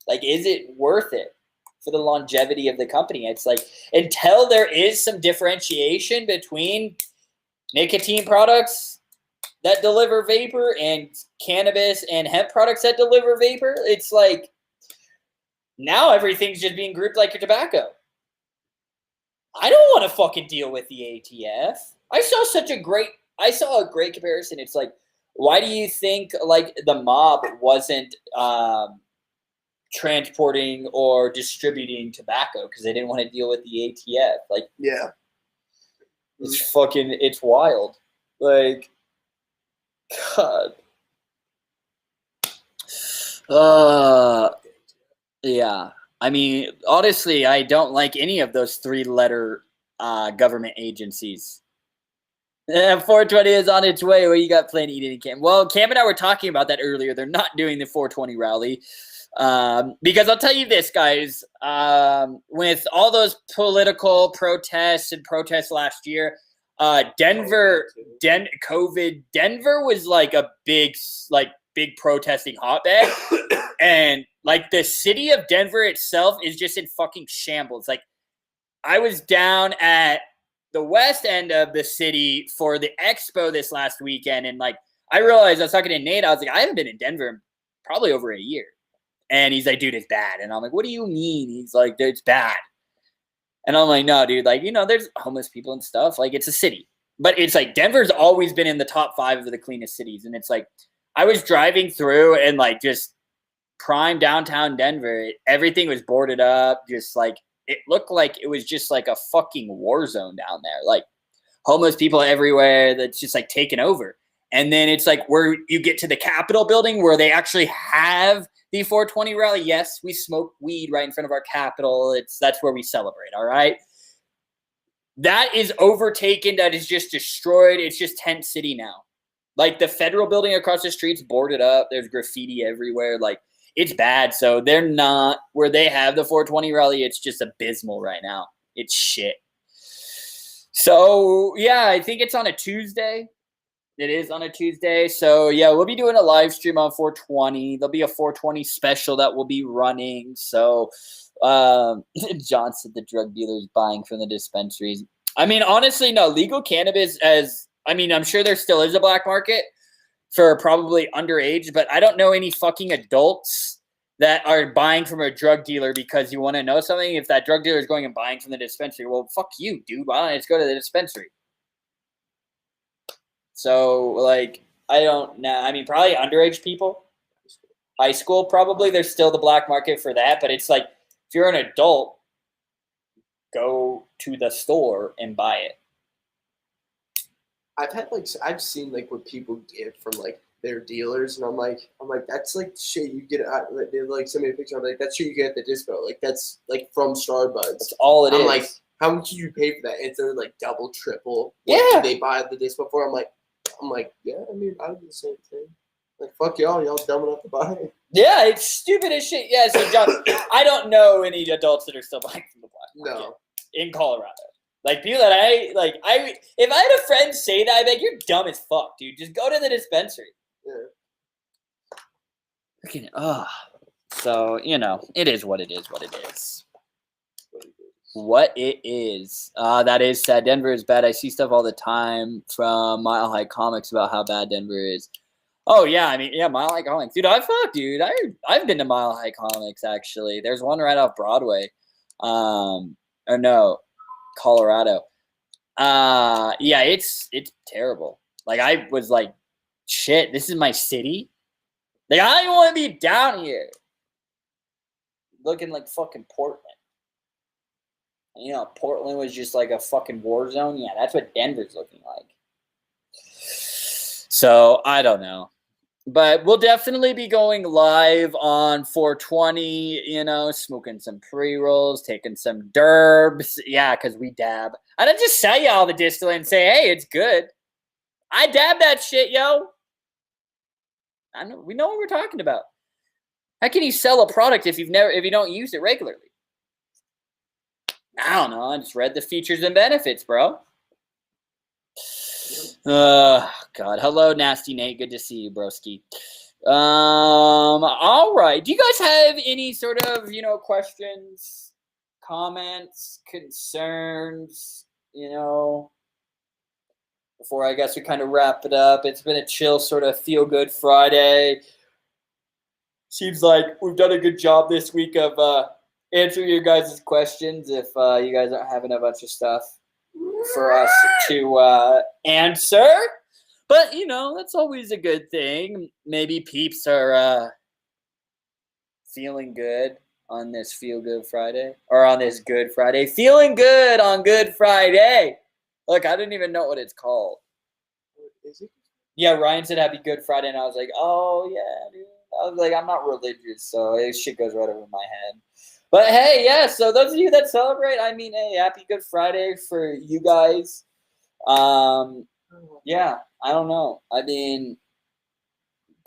Like, is it worth it for the longevity of the company? It's like, until there is some differentiation between nicotine products that deliver vapor and cannabis and hemp products that deliver vapor, it's like now everything's just being grouped like your tobacco. I don't want to fucking deal with the ATF. I saw a great comparison. It's like, why do you think like the mob wasn't transporting or distributing tobacco? Because they didn't want to deal with the ATF. Like, yeah, it's wild. Like, God. Yeah. I mean, honestly, I don't like any of those 3-letter government agencies. 420 is on its way. What you got playing, Eden and Cam? Well, Cam and I were talking about that earlier. They're not doing the 420 rally. Because I'll tell you this, guys. With all those political protests last year, Denver was like a big protesting hotbed. And like the city of Denver itself is just in fucking shambles. Like I was down at the west end of the city for the expo this last weekend. And like, I realized I was talking to Nate. I was like, I haven't been in Denver in probably over a year. And he's like, dude, it's bad. And I'm like, what do you mean? He's like, dude, it's bad. And I'm like, no, dude, like, you know, there's homeless people and stuff. Like, it's a city. But it's like Denver's always been in the top 5 of the cleanest cities. And it's like, I was driving through and like just prime downtown Denver. Everything was boarded up. Just like, it looked like it was just like a fucking war zone down there. Like homeless people everywhere that's just like taken over. And then it's like where you get to the Capitol building where they actually have the 420 rally. Yes, we smoke weed right in front of our Capitol. That's where we celebrate. All right. That is overtaken. That is just destroyed. It's just tent city now. Like the federal building across the street's boarded up. There's graffiti everywhere. Like it's bad. So they're not where they have the 420 rally. It's just abysmal right now. It's shit. So yeah, I think it's on a Tuesday. It is on a Tuesday. So yeah, we'll be doing a live stream on 420. There'll be a 420 special that will be running. So John said the drug dealers buying from the dispensaries. I mean, honestly, no, legal cannabis I'm sure there still is a black market for probably underage, but I don't know any fucking adults that are buying from a drug dealer because you want to know something. If that drug dealer is going and buying from the dispensary, well, fuck you, dude. Why don't I just go to the dispensary? So, like, I don't know. I mean, probably underage people. High school, probably. There's still the black market for that. But it's like, if you're an adult, go to the store and buy it. I've seen like what people get from like their dealers, and I'm like that's like shit you get out. They like send me a picture. I'm like that's shit you get at the dispo. Like that's like from Starbucks. That's all it is. I'm like, how much did you pay for that? It's like double, triple. Yeah. What did they buy at the dispo for? I'm like, yeah. I mean, I do the same thing. Like fuck y'all dumb enough to buy it. Yeah, it's stupid as shit. Yeah, so John, I don't know any adults that are still buying from the black market in Colorado. Like people that if I had a friend say that, I'd be like, you're dumb as fuck, dude. Just go to the dispensary. Yeah. Freaking So, it is what it is, what it is. What it is. That is sad. Denver is bad. I see stuff all the time from Mile High Comics about how bad Denver is. Oh yeah, I mean, yeah, Mile High Comics, dude. I've been to Mile High Comics actually. There's one right off Broadway, or no, Colorado. Yeah, it's terrible. Like I was like, shit, this is my city. Like I don't even want to be down here, looking like fucking Portland. Portland was just like a fucking war zone. Yeah, that's what Denver's looking like. So I don't know. But we'll definitely be going live on 420, smoking some pre-rolls, taking some derbs. Yeah, because we dab. I don't just sell you all the distillate and say, hey, it's good. I dab that shit, yo. We know what we're talking about. How can you sell a product if you don't use it regularly? I don't know. I just read the features and benefits, bro. God. Hello, Nasty Nate. Good to see you, broski. All right. Do you guys have any sort of, questions, comments, concerns, before I guess we kind of wrap it up? It's been a chill sort of feel-good Friday. Seems like we've done a good job this week of answering your guys' questions if you guys aren't having a bunch of stuff for us to answer. But, that's always a good thing. Maybe peeps are feeling good on this Feel-Good Friday. Or on this Good Friday. Feeling good on Good Friday. Look, I didn't even know what it's called. Is it? Yeah, Ryan said Happy Good Friday, and I was like, oh, yeah, dude. I was like, I'm not religious, so this shit goes right over my head. But hey, yeah, so those of you that celebrate, I mean, hey, Happy Good Friday for you guys. Yeah, I don't know. I mean,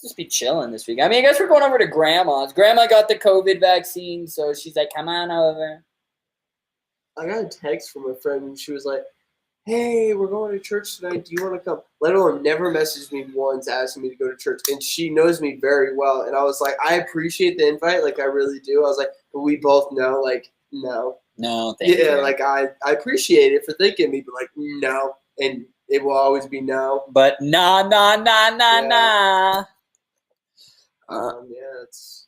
just be chilling this week. I mean, I guess we're going over to Grandma's. Grandma got the COVID vaccine, so she's like, come on over. I got a text from a friend, and she was like, hey, we're going to church tonight. Do you want to come? Let alone never messaged me once asking me to go to church. And she knows me very well. And I was like, I appreciate the invite. Like, I really do. I was like, but we both know, like, no. No, thank you. Yeah, like, I appreciate it for thinking of me, but, like, no. And it will always be no. But nah. Yeah, it's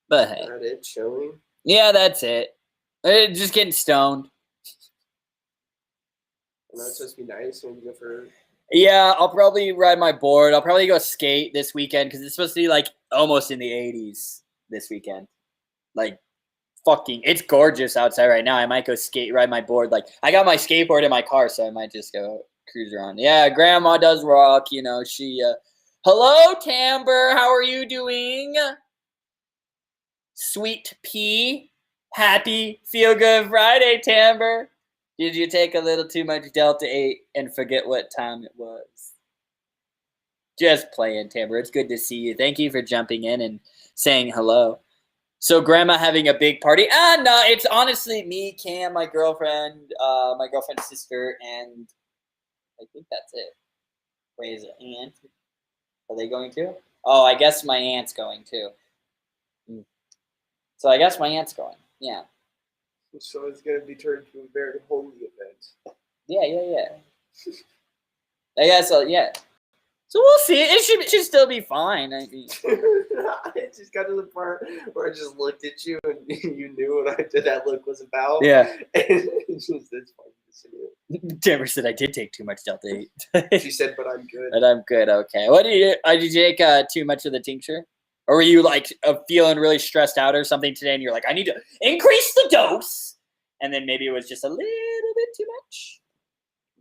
But hey. not it showing. Yeah, that's it. Just getting stoned. And that's supposed to be nice. Maybe go for. Yeah, I'll probably ride my board. I'll probably go skate this weekend because it's supposed to be like almost in the 80s this weekend. Like, fucking, it's gorgeous outside right now. I might go ride my board. Like, I got my skateboard in my car, so I might just go cruise around. Yeah, Grandma does rock. She. Hello, Tamber. How are you doing? Sweet pea. Happy Feel Good Friday, Tamber. Did you take a little too much Delta 8 and forget what time it was? Just playing, Tamber. It's good to see you. Thank you for jumping in and saying hello. So Grandma having a big party? No, it's honestly me, Cam, my girlfriend's sister, and I think that's it. Wait, is it aunt? Are they going too? Oh, I guess my aunt's going too. So I guess my aunt's going. Yeah. So it's going to be turned into a very holy event. Yeah. I guess, yeah. So we'll see. It should still be fine. I mean. It just got to the part where I just looked at you and you knew what that look was about. Yeah. And it's funny to see it. Tamber said I did take too much Delta 8. She said, but I'm good. But I'm good, okay. What did you take too much of the tincture? Or were you like feeling really stressed out or something today and you're like, I need to increase the dose? And then maybe it was just a little bit too much?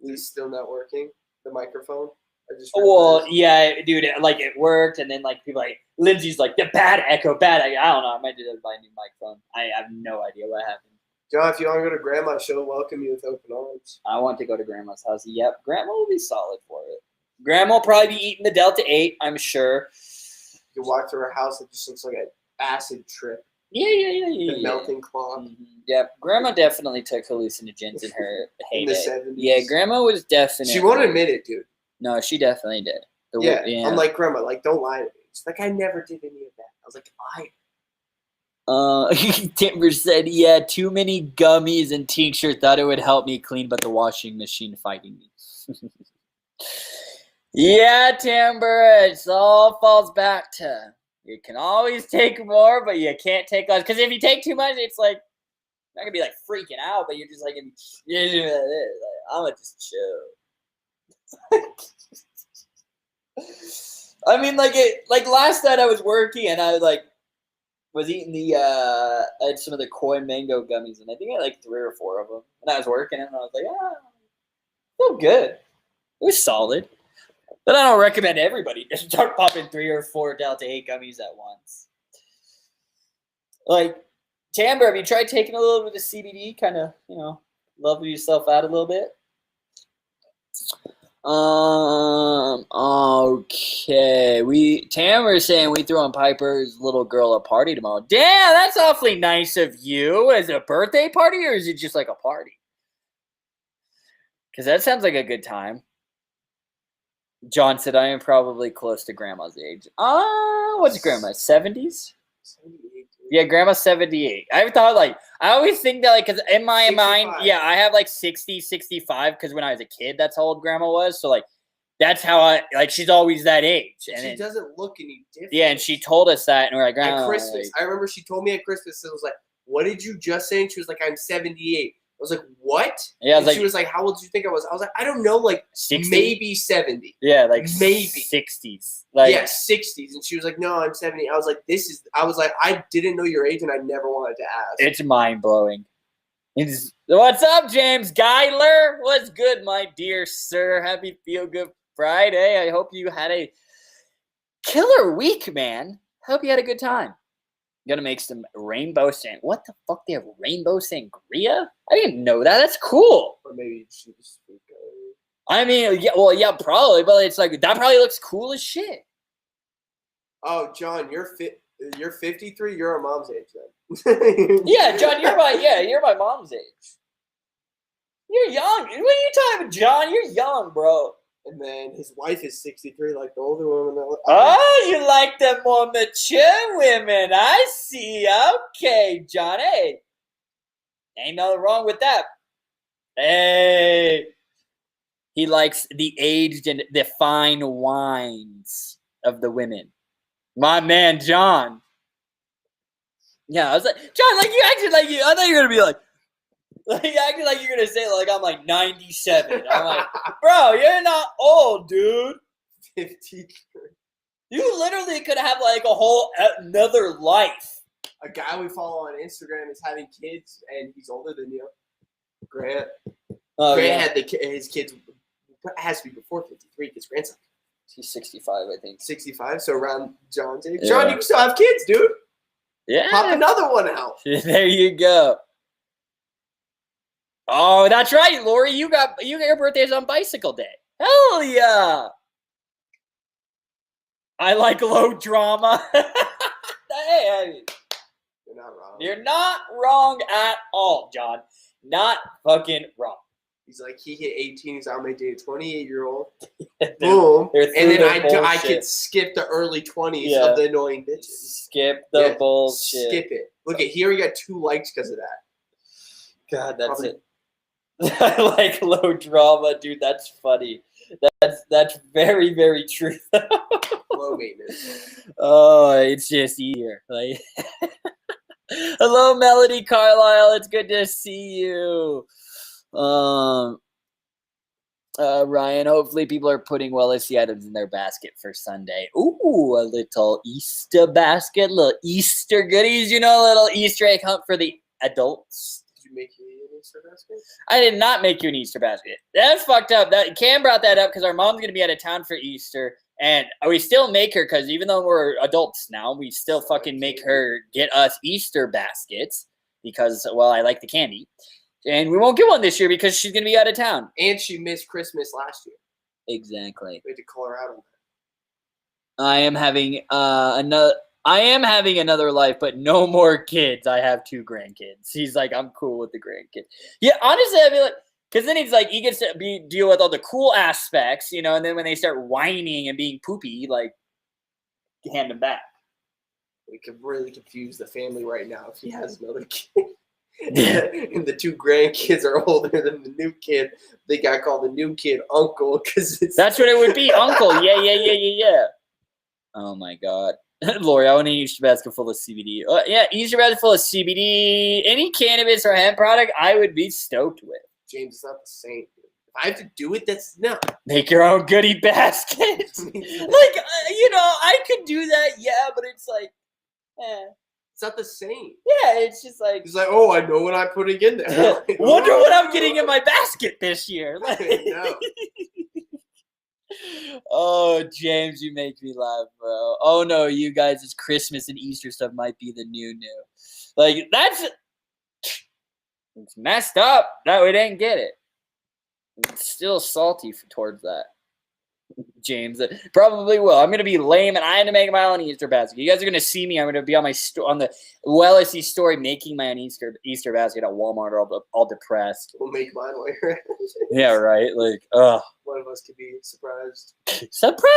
Is it still not working? The microphone. I just Well, realized. yeah, dude, like it worked, and then like people like Lindsay's like the bad echo, bad. I don't know. I might do that by a new microphone. I have no idea what happened. John, if you want to go to Grandma, she'll welcome you with open arms. I want to go to Grandma's house. Yep, Grandma will be solid for it. Grandma will probably be eating the Delta 8, I'm sure. You can walk through her house, it just looks like an acid trip. Yeah. The melting cloth. Mm-hmm. Yep, Grandma definitely took hallucinogens in her In the heyday. 70s. Yeah, Grandma was definitely. She won't admit it, dude. No, she definitely did. Yeah. I'm like, Grandma, like, don't lie to me. She's like, I never did any of that. I was like, Timber said, yeah, too many gummies and tincture. Thought it would help me clean, but the washing machine fighting me. Yeah, Timber, it all falls back to you can always take more, but you can't take less. Because if you take too much, it's like you're not gonna be like freaking out, but you're just like, I'm gonna just chill. I mean, like last night I was working and I was eating I had some of the koi mango gummies, and I think I had like 3 or 4 of them. And I was working and I was like, feel good. It was solid. But I don't recommend everybody just start popping 3 or 4 Delta 8 gummies at once. Like, Timber, have you tried taking a little bit of CBD? Kind of, level yourself out a little bit? Okay. Tamara is saying we throwing Piper's little girl a party tomorrow. Damn, that's awfully nice of you. Is it a birthday party or is it just like a party? Because that sounds like a good time. John said I am probably close to Grandma's age. What's Grandma? 70s? 78. Yeah, Grandma's 78. I thought I always think that because in my 65. mind, yeah, I have 60, 65 because when I was a kid, that's how old Grandma was. So that's how she's always that age. And she doesn't look any different. Yeah, and she told us that, and we're like, Grandma. At Christmas, I remember she told me at Christmas, it was like, "What did you just say?" And she was like, "I'm 78." I was like, "What?" Yeah, she was like, "How old do you think I was?" I was like, "I don't know, 60? maybe 70." Yeah, maybe 60s. Yeah, 60s. And she was like, "No, I'm 70." I was like, I didn't know your age, and I never wanted to ask. It's mind blowing. What's up, James Geiler? What's good, my dear sir? Happy Feel Good Friday. I hope you had a killer week, man. Hope you had a good time. Gonna make some rainbow sand. What the fuck? They have rainbow sangria? I didn't know that. That's cool. Or maybe she was. I mean, yeah, probably, but it's like that probably looks cool as shit. Oh, John, you're 53. You're our mom's age then. Yeah, John, you're my mom's age. You're young. What are you talking about, John? You're young, bro. And then his wife is 63, like the older woman. Oh, you like the more mature women. I see. Okay, John. Hey. Ain't nothing wrong with that. Hey. He likes the aged and the fine wines of the women. My man, John. Yeah, I was like, John, you acted like you. I thought you were going to be you acted like you're going to say I'm 97. I'm like, bro, you're not old, dude. 53. You literally could have a whole another life. A guy we follow on Instagram is having kids, and he's older than you. Grant. Grant had his kids. It has to be before 53 because Grant's he's 65, I think. 65, so around John's age. Yeah. John, you can still have kids, dude. Yeah. Pop another one out. There you go. Oh, that's right, Lori. You got your birthday's on bicycle day. Hell yeah. I like low drama. Hey, you're not wrong. You're not wrong at all, John. Not fucking wrong. He's like, he hit 18. He's on my date, 28-year-old. Boom. And then I could skip the early 20s of the annoying bitches. Skip the bullshit. Skip it. Look at here. We got 2 likes because of that. God, that's it. I like low drama, dude. That's funny. That's very, very true. Low maintenance. Oh, it's just easier. Hello, Melody Carlisle. It's good to see you. Ryan, hopefully people are putting Wellicy items in their basket for Sunday. Ooh, a little Easter basket, little Easter goodies, a little Easter egg hunt for the adults. Did you make any of Easter basket? I did not make you an Easter basket. That's fucked up. That Cam brought that up because our mom's gonna be out of town for Easter, and we still make her because even though we're adults now, we still fucking make her get us Easter baskets because, well, I like the candy, and we won't get one this year because she's gonna be out of town. And she missed Christmas last year. Exactly. We had to call her out on that. I am having another life, but no more kids. I have 2 grandkids. He's like, I'm cool with the grandkids. Yeah, honestly, I feel like, because then he's like, he gets to deal with all the cool aspects, and then when they start whining and being poopy, like, hand them back. We could really confuse the family right now if he has another kid. And the 2 grandkids are older than the new kid. They got called the new kid uncle because that's what it would be, uncle. Yeah. Oh my god. Lori, I want an Easter basket full of CBD. Yeah, Easter basket full of CBD. Any cannabis or hemp product, I would be stoked with. James, it's not the same. If I have to do it, that's no. Make your own goodie basket. I could do that, yeah, but it's like, It's not the same. Yeah, it's just like... He's like, oh, I know what I'm putting in there. Wonder what I'm getting in my basket this year. No. Oh, James, you make me laugh, bro. Oh, no, you guys' Christmas and Easter stuff might be the new. Like, it's messed up that we didn't get it. It's still salty towards that. James, probably will. I'm gonna be lame, and I had to make my own Easter basket. You guys are gonna see me. I'm gonna be on my on the Wellicy story making my own Easter basket at Walmart, all depressed. We'll make mine while you're at it. Yeah, right. Like, ugh. One of us could be surprised. Surprise!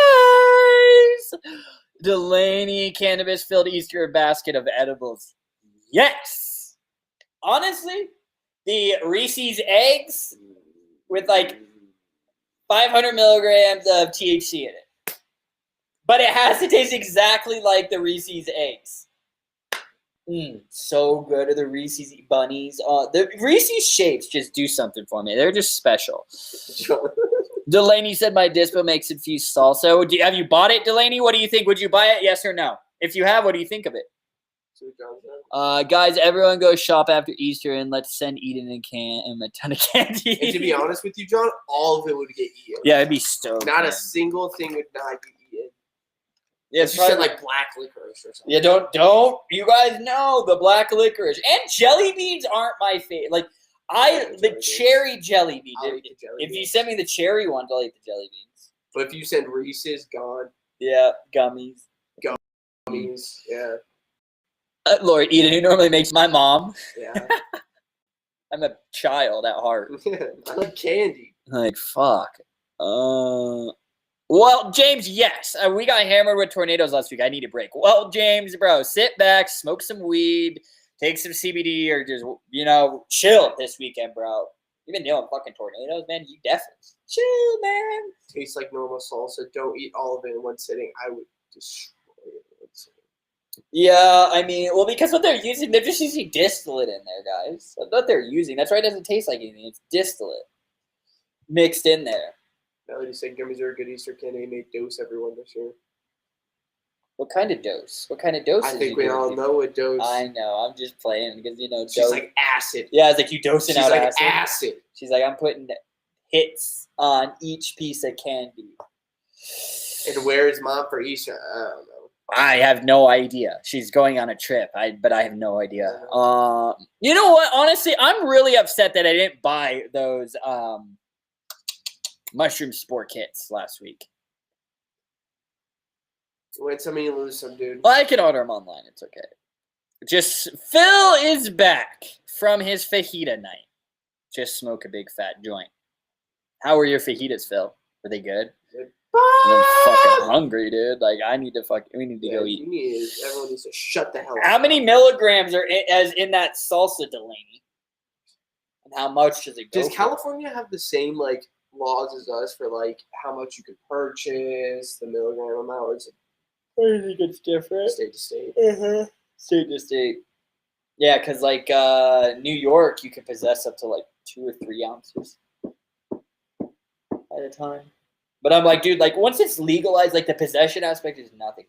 Delaney cannabis-filled Easter basket of edibles. Yes. Honestly, the Reese's eggs with like 500 milligrams of THC in it. But it has to taste exactly like the Reese's eggs. So good. Are the Reese's bunnies. The Reese's shapes just do something for me. They're just special. Delaney said my dispo makes infused salsa. Have you bought it, Delaney? What do you think? Would you buy it? Yes or no? If you have, what do you think of it? Guys, everyone go shop after Easter and let's send Eden a ton of candy. And to be honest with you, John, all of it would get eaten. Yeah, it'd be stoked. Not a single thing would not get eaten. Yeah, you said like black licorice or something. Yeah, don't. You guys know the black licorice and jelly beans aren't my favorite. Like the cherry jelly bean. If you send me the cherry ones, I'll eat the jelly beans. But if you send Reese's, gone. Yeah, gummies. Yeah. Lord, Eden, who normally makes my mom. Yeah. I'm a child at heart. I like candy. Like, fuck. Well, James, yes. We got hammered with tornadoes last week. I need a break. Well, James, bro, sit back, smoke some weed, take some CBD, or just, chill this weekend, bro. You've been dealing with fucking tornadoes, man. You definitely chill, man. Tastes like normal salsa. Don't eat all of it in one sitting. I would destroy it in one sitting. Yeah, I mean, well, because what they're just using distillate in there, guys. That's what they're using. That's why it doesn't taste like anything. It's distillate mixed in there. Melody said gummies are a good Easter candy. They may dose everyone this year. What kind of dose? What kind of dose? I think we all know what dose. I know. I'm just playing because she's dose. like acid. Yeah, it's like you dosing She's out like acid. She's like, I'm putting hits on each piece of candy. And where is Mom for Easter? I don't know. I have no idea. She's going on a trip. But I have no idea. You know what? Honestly, I'm really upset that I didn't buy those mushroom sport kits last week. Win some, you lose some, dude. Well, I can order them online. It's okay. Just Phil is back from his fajita night. Just smoke a big fat joint. How were your fajitas, Phil? Were they good? I'm fucking hungry, dude. Like, we need to go eat. Everyone needs to shut the hell up. How many milligrams are in that salsa, Delaney? And how much does it go Does California have the same, laws as us for, how much you can purchase, the milligram amount? Or is it I think it's different. state to state? State to state. Yeah, because, New York, you can possess up to, 2 or 3 ounces at a time. But I'm like, dude, once it's legalized, the possession aspect is nothing.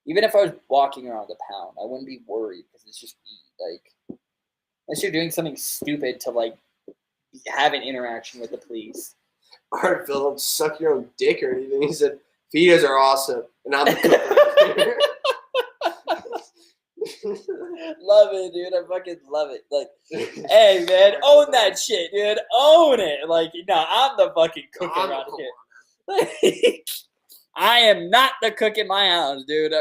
Even if I was walking around the pound, I wouldn't be worried because it's just weed. Unless you're doing something stupid to, have an interaction with the police. All right, Phil, don't suck your own dick or anything. He said, fajitas are awesome, and I'm the cook. Love it, dude. I fucking love it. Like, hey, man, own that shit, dude. Own it. Like, no, I'm the fucking cook around here. I am not the cook in my house, dude.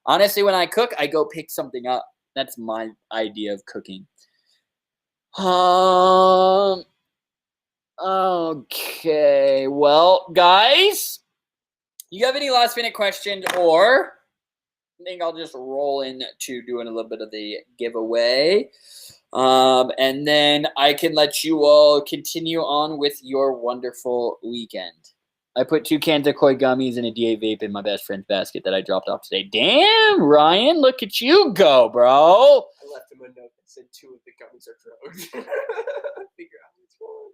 Honestly, when I cook, I go pick something up. That's my idea of cooking. Okay. Well, guys, you have any last minute questions, or I think I'll just roll into doing a little bit of the giveaway. And then I can let you all continue on with your wonderful weekend. I put 2 cans of Koi gummies and a D8 vape in my best friend's basket that I dropped off today. Damn, Ryan, look at you go, bro. I left him a note that said 2 of the gummies are drugs. Figure out what's wrong.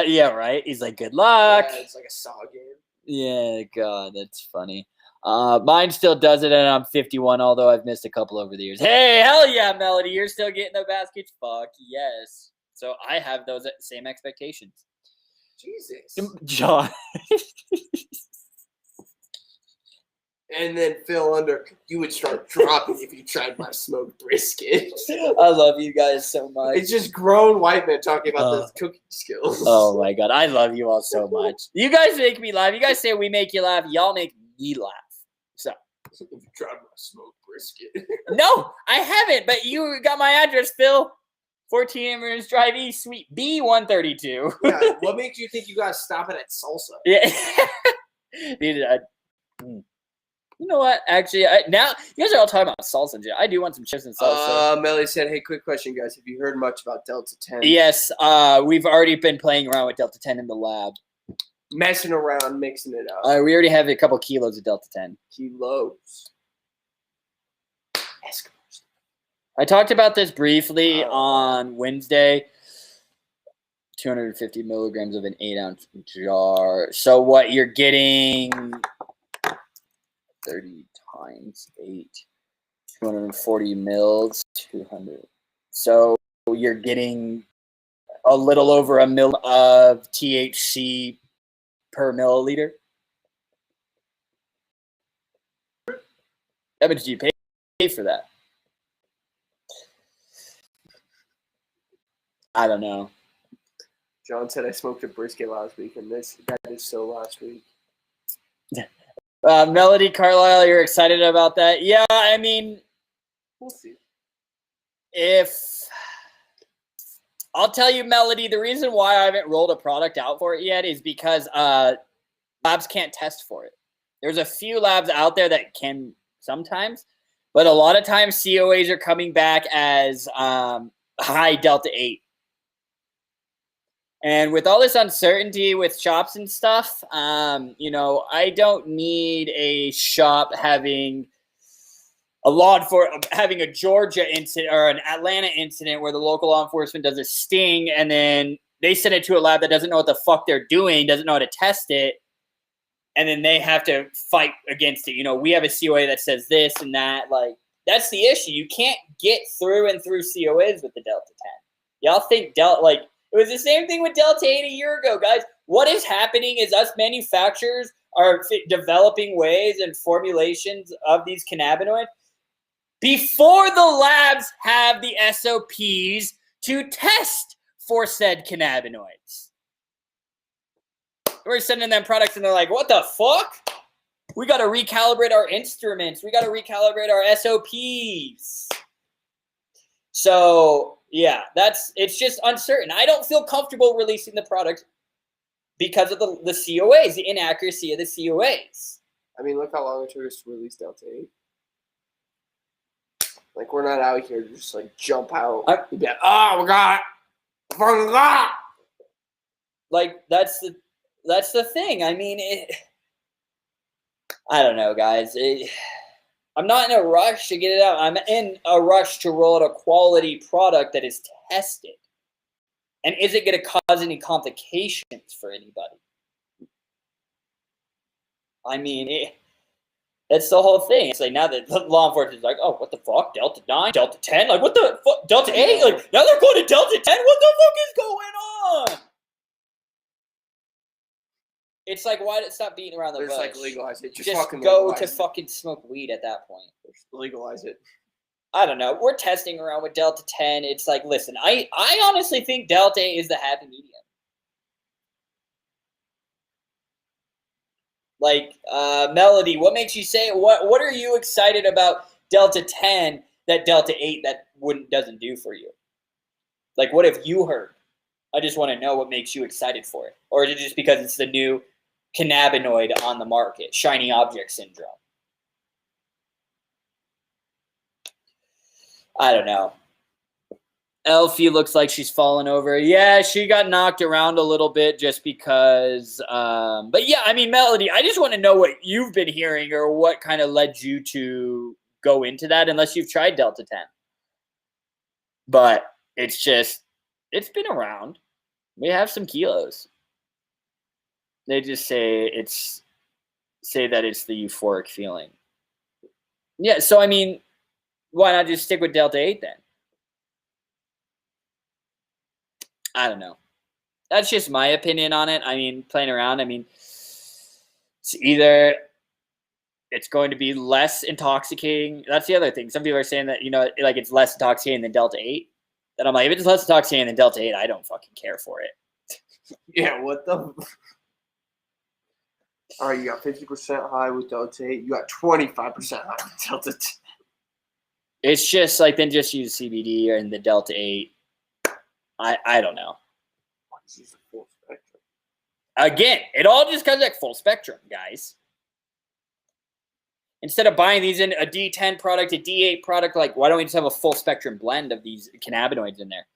Yeah, right? He's like, good luck. Yeah, it's like a saw game. Yeah, God, that's funny. Mine still does it, and I'm 51, although I've missed a couple over the years. Hey, hell yeah, Melody, you're still getting the baskets? Fuck yes. So I have those same expectations. Jesus. John. And then Phil under, you would start dropping if you tried my smoked brisket. I love you guys so much. It's just grown white men talking about those cooking skills. Oh my God, I love you all so much. You guys make me laugh. You guys say we make you laugh. Y'all make me laugh. So. If you tried my smoked brisket. No, I haven't, but you got my address, Phil. 14 Emirates Drive East, Suite B132. Yeah, what makes you think you gotta stop it at salsa? Yeah. Dude, you know what? Actually, now you guys are all talking about salsa and shit. I do want some chips and salsa. Melly said, hey, quick question, guys. Have you heard much about Delta 10? Yes, we've already been playing around with Delta 10 in the lab. Messing around, mixing it up. We already have a couple kilos of Delta 10. Kilos. Eskimos. I talked about this briefly on Wednesday. 250 milligrams of an 8-ounce jar. So what you're getting, 30 times 8, 240 mils, 200. So you're getting a little over a mil of THC per milliliter. How much do you pay for that? I don't know. John said I smoked a brisket last week, and that is so last week. Melody Carlisle, you're excited about that? Yeah, I mean, we'll see. I'll tell you, Melody, the reason why I haven't rolled a product out for it yet is because labs can't test for it. There's a few labs out there that can sometimes, but a lot of times COAs are coming back as high Delta 8. And with all this uncertainty with shops and stuff, I don't need a shop having having a Georgia incident or an Atlanta incident where the local law enforcement does a sting and then they send it to a lab that doesn't know what the fuck they're doing, doesn't know how to test it, and then they have to fight against it. We have a COA that says this and that. Like, that's the issue. You can't get through and through COAs with the Delta 10. Y'all think it was the same thing with Delta 8 a year ago, guys. What is happening is us manufacturers are developing ways and formulations of these cannabinoids before the labs have the SOPs to test for said cannabinoids. We're sending them products and they're like, what the fuck? We got to recalibrate our instruments. We got to recalibrate our SOPs. So, yeah, it's just uncertain. I don't feel comfortable releasing the product because of the COAs, the inaccuracy of the COAs. I mean, look how long it took us to release Delta 8. Like, we're not out here to just, jump out. We got it. Like, that's the thing. I mean, I don't know, guys. I'm not in a rush to get it out. I'm in a rush to roll out a quality product that is tested. And is it going to cause any complications for anybody? I mean, that's the whole thing. It's like now that law enforcement is like, oh, what the fuck? Delta 9? Delta 10? Like, what the fuck? Delta 8? Like, now they're going to Delta 10? What the fuck is going on? It's like, why stop beating around the bush? Just like legalize it. Just fucking go legalize to it. fucking smoke weed at that point. Just legalize it. I don't know. We're testing around with Delta 10. It's like, listen, I honestly think Delta 8 is the happy medium. Like, Melody, what makes you say it? What are you excited about Delta 10 that Delta 8 doesn't do for you? Like, what have you heard? I just want to know what makes you excited for it. Or is it just because it's the new cannabinoid on the market, shiny object syndrome? I don't know. Elfie looks like she's fallen over. Yeah, she got knocked around a little bit just because. But yeah, I mean, Melody, I just want to know what you've been hearing or what kind of led you to go into that, unless you've tried Delta 10. But it's been around. We have some kilos. They just say that it's the euphoric feeling. Yeah, so I mean, why not just stick with Delta 8 then? I don't know. That's just my opinion on it. I mean, playing around, I mean, it's either it's going to be less intoxicating. That's the other thing. Some people are saying that, like it's less intoxicating than Delta 8. Then I'm like, if it's less intoxicating than Delta 8, I don't fucking care for it. Yeah, what the? All right, you got 50% high with Delta 8. You got 25% high with Delta 10. It's just like, then just use CBD or in the Delta 8. I don't know. Use the full spectrum. Again, it all just comes like full spectrum, guys. Instead of buying these in a D10 product, a D8 product, like, why don't we just have a full spectrum blend of these cannabinoids in there?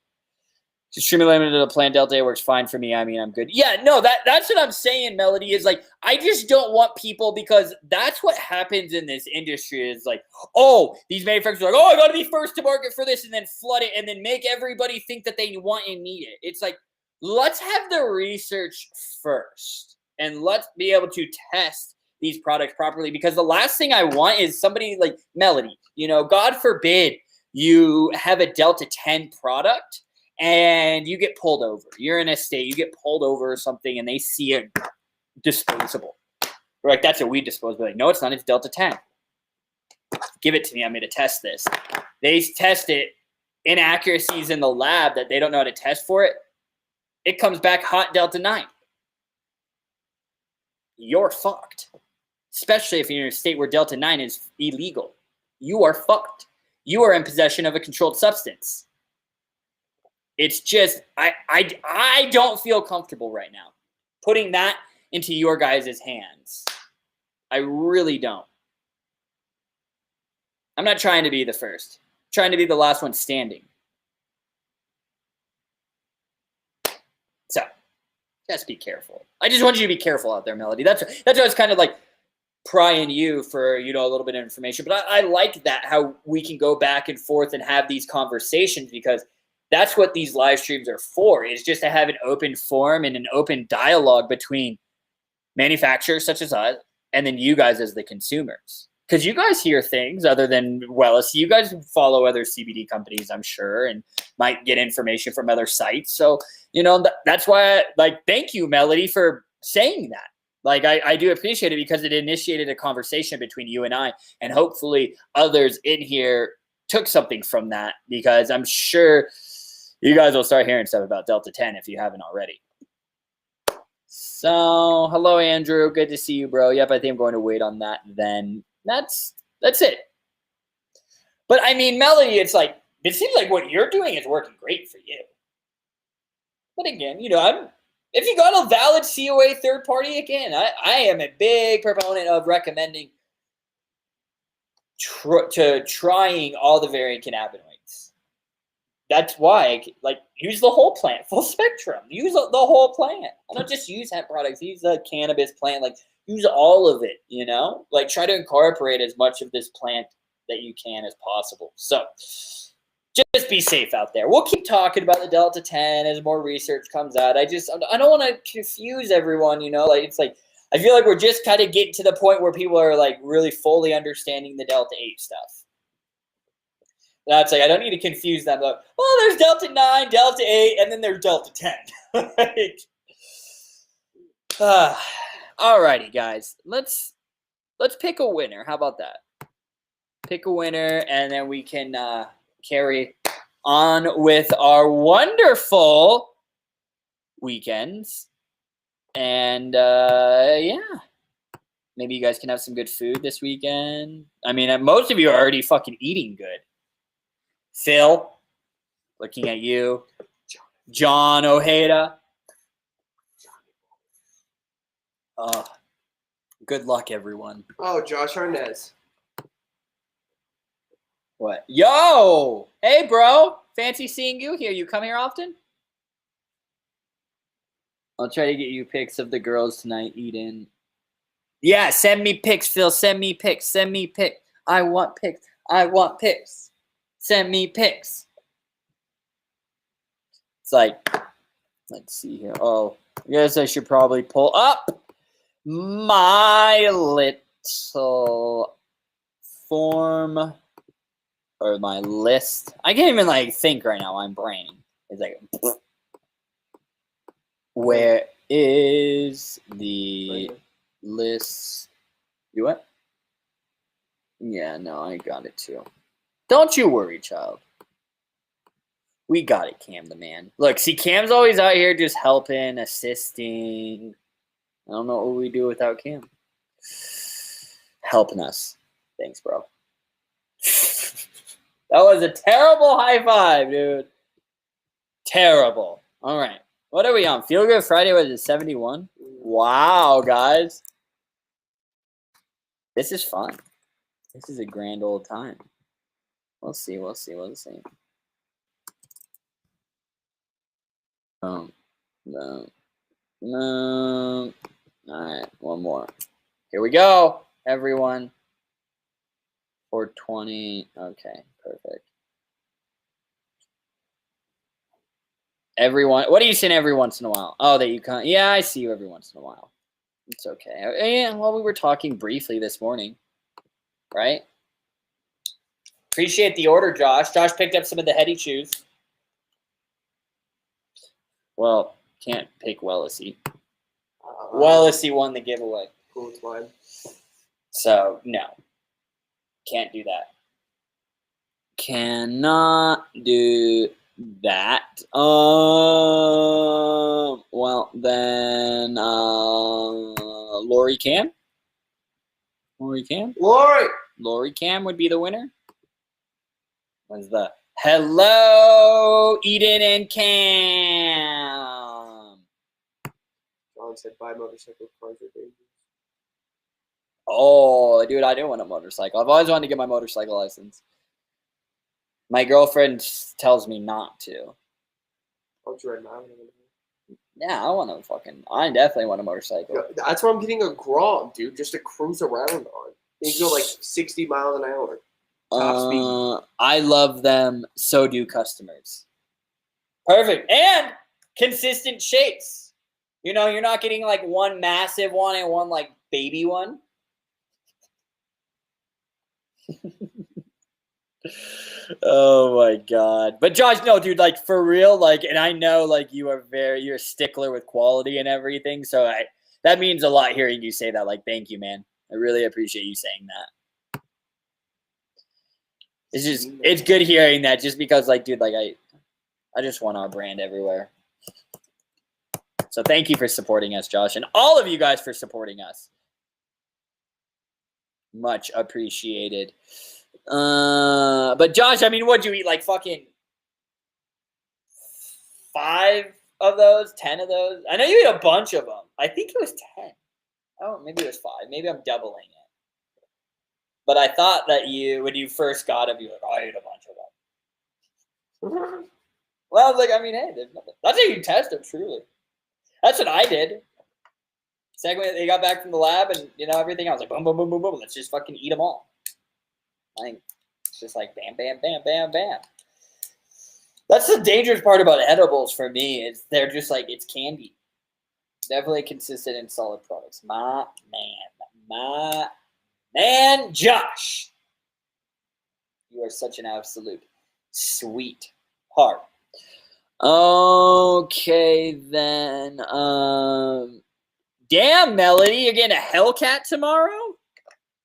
Just extremely limited to the plant. Delta 8 works fine for me. I mean, I'm good. Yeah, no, that's what I'm saying, Melody, is like, I just don't want people, because that's what happens in this industry is like, oh, these manufacturers are like, oh, I got to be first to market for this, and then flood it and then make everybody think that they want and need it. It's like, let's have the research first and let's be able to test these products properly, because the last thing I want is somebody like Melody, God forbid you have a Delta 10 product and you get pulled over. You're in a state, you get pulled over or something, and they see it disposable. They're like, that's a weed disposable. Like, no, it's not. It's Delta 10. Give it to me. I'm going to test this. They test it. Inaccuracies in the lab that they don't know how to test for it. It comes back hot Delta 9. You're fucked. Especially if you're in a state where Delta 9 is illegal. You are fucked. You are in possession of a controlled substance. It's just, I don't feel comfortable right now putting that into your guys' hands. I really don't. I'm not trying to be the first. I'm trying to be the last one standing. So, just be careful. I just want you to be careful out there, Melody. That's what I was kind of like prying you for, a little bit of information. But I like that, how we can go back and forth and have these conversations, because that's what these live streams are for, is just to have an open forum and an open dialogue between manufacturers such as us and then you guys as the consumers. Because you guys hear things other than Wellicy. You guys follow other CBD companies, I'm sure, and might get information from other sites. So, that's why, thank you, Melody, for saying that. Like, I do appreciate it, because it initiated a conversation between you and I, and hopefully others in here took something from that, because I'm sure you guys will start hearing stuff about Delta 10 if you haven't already. So, hello, Andrew. Good to see you, bro. Yep, I think I'm going to wait on that then. That's it. But, I mean, Melody, it seems like what you're doing is working great for you. But again, if you got a valid COA third party, again, I am a big proponent of recommending trying all the variant cannabinoids. That's why, use the whole plant, full spectrum. Use the whole plant. I don't just use hemp products. Use the cannabis plant. Use all of it, try to incorporate as much of this plant that you can as possible. So just be safe out there. We'll keep talking about the Delta 10 as more research comes out. I don't want to confuse everyone, I feel like we're just kind of getting to the point where people are really fully understanding the Delta 8 stuff. That's I don't need to confuse them. There's Delta 9, Delta 8, and then there's Delta 10. Alrighty, guys. Let's pick a winner. How about that? Pick a winner, and then we can carry on with our wonderful weekends. And yeah, maybe you guys can have some good food this weekend. I mean, most of you are already fucking eating good. Phil, looking at you. John Ojeda. Good luck, everyone. Oh, Josh Arnaz. What? Yo! Hey, bro. Fancy seeing you here. You come here often? I'll try to get you pics of the girls tonight, Eden. Yeah, send me pics, Phil. Send me pics. Send me pics. I want pics. I want pics. Send me pics. It's like, let's see here. Oh, I guess I should probably pull up my little form or my list. I can't even like think right now. I'm brain. It's like, where is the list? You what? Yeah, no, I got it too. Don't you worry, child. We got it, Cam the man. Look, see, Cam's always out here just helping, assisting. I don't know what we do without Cam. Helping us. Thanks, bro. That was a terrible high five, dude. Terrible. All right. What are we on? Feel Good Friday was it 71? Wow, guys. This is fun. This is a grand old time. We'll see. We'll see. We'll see. No. All right. One more. Here we go, everyone. 420. Okay. Perfect. Everyone. What are you saying every once in a while? Oh, that you can't. Yeah, I see you every once in a while. It's okay. Yeah, well, we were talking briefly this morning, right? Appreciate the order, Josh. Josh picked up some of the heady chews. Well, can't pick Wellicy. Wellicy won the giveaway. Cool, it's mine. So, no. Can't do that. Cannot do that. Well, then, Lori Cam? Lori Cam? Lori Cam would be the winner. Was the hello, Eden and Cam. John said buy motorcycle cars are dangerous. Oh, dude, I do want a motorcycle. I've always wanted to get my motorcycle license. My girlfriend tells me not to. Don't you ride mine? Yeah, I definitely want a motorcycle. That's why I'm getting a Grom, dude, just to cruise around on. You can go like 60 miles an hour. Top speed. I love them. So do customers. Perfect. And consistent shapes. You know, you're not getting like one massive one and one like baby one. Oh my god. But Josh, no, dude, like for real, like, and I know like you're a stickler with quality and everything. So that means a lot hearing you say that. Like, thank you, man. I really appreciate you saying that. It's good hearing that just because like, dude, like I just want our brand everywhere. So thank you for supporting us, Josh, and all of you guys for supporting us. Much appreciated. But Josh, I mean, what'd you eat? Like fucking 5 of those, 10 of those? I know you ate a bunch of them. I think it was 10. Oh, maybe it was 5. Maybe I'm doubling it. But I thought that when you first got them, you were like, oh, I ate a bunch of them. Well, I was like, I mean, hey, there's nothing. That's how you test them, truly. That's what I did. Second, they got back from the lab and, you know, everything. I was like, boom, boom, boom, boom, boom. Let's just fucking eat them all. Like, it's just like bam, bam, bam, bam, bam. That's the dangerous part about edibles for me is they're just like, it's candy. Definitely consistent and solid products. My man, Josh. You are such an absolute sweetheart. Okay, then. Damn, Melody, you're getting a Hellcat tomorrow?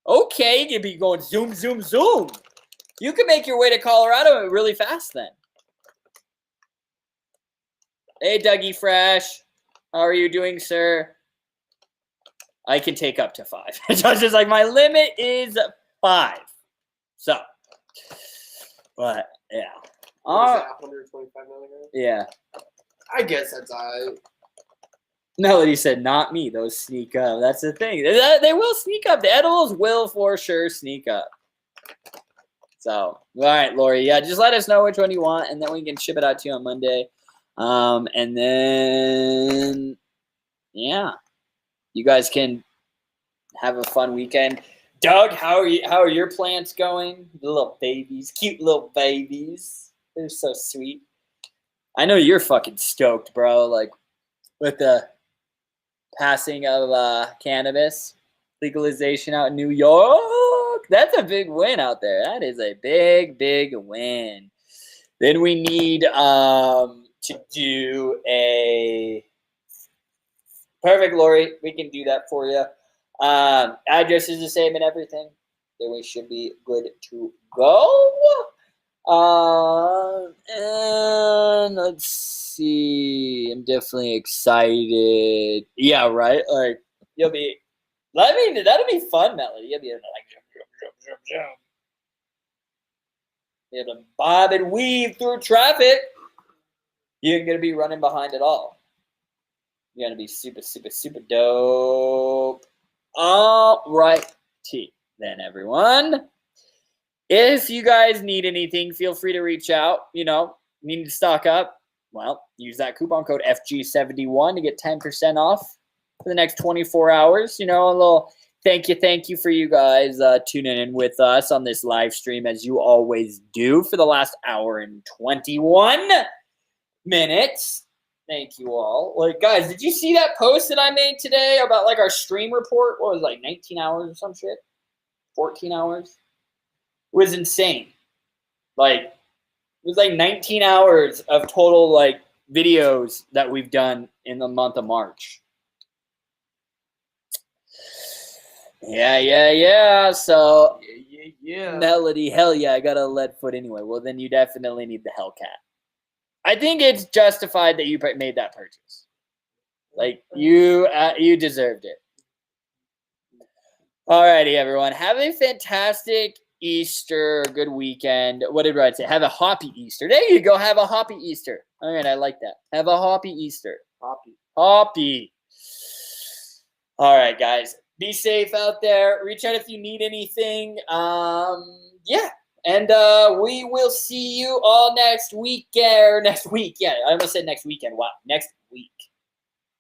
Okay, you'll be going zoom, zoom, zoom. You can make your way to Colorado really fast then. Hey, Dougie Fresh. How are you doing, sir? I can take up to 5. Josh is like, my limit is 5. So, but, yeah. What is that, 125 milligrams? Yeah. I guess that's all right. Melody said, not me. Those sneak up. That's the thing. They will sneak up. The edibles will for sure sneak up. So, all right, Lori. Yeah, just let us know which one you want, and then we can ship it out to you on Monday. And then, yeah, you guys can have a fun weekend. Doug, how are your plants going? The little babies, cute little babies. They're so sweet. I know you're fucking stoked, bro. Like with the passing of cannabis legalization out in New York. That's a big win out there. That is a big, big win. Then we need to do a perfect, Lori. We can do that for you. Address is the same and everything. Then we should be good to go. And let's see. I'm definitely excited. Yeah, right. Like you'll be. That'll be fun, Melody. You'll be like jump. You have to bob and weave through traffic. You ain't gonna be running behind at all. You're gonna be super, super, super dope. All righty then, everyone. If you guys need anything, feel free to reach out. You know, need to stock up. Well, use that coupon code FG71 to get 10% off for the next 24 hours. You know, a little thank you for you guys tuning in with us on this live stream as you always do for the last hour and 21 minutes. Thank you all. Like, guys, did you see that post that I made today about like our stream report? What was it, like 19 hours or some shit? 14 hours? It was insane. Like, it was like 19 hours of total like videos that we've done in the month of March. Yeah. So, Yeah. Melody, hell yeah, I got a lead foot anyway. Well, then you definitely need the Hellcat. I think it's justified that you made that purchase. Like, you deserved it. Alrighty, everyone. Have a fantastic Easter, good weekend. What did I say? Have a hoppy Easter. There you go. Have a hoppy Easter. All right, I like that. Have a hoppy Easter. Hoppy. All right, guys. Be safe out there. Reach out if you need anything. Yeah. And we will see you all next week. Yeah, I almost said next weekend. Wow, next week.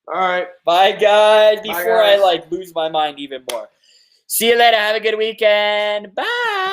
All right. Bye, guys. Before guys. I lose my mind even more. See you later. Have a good weekend. Bye.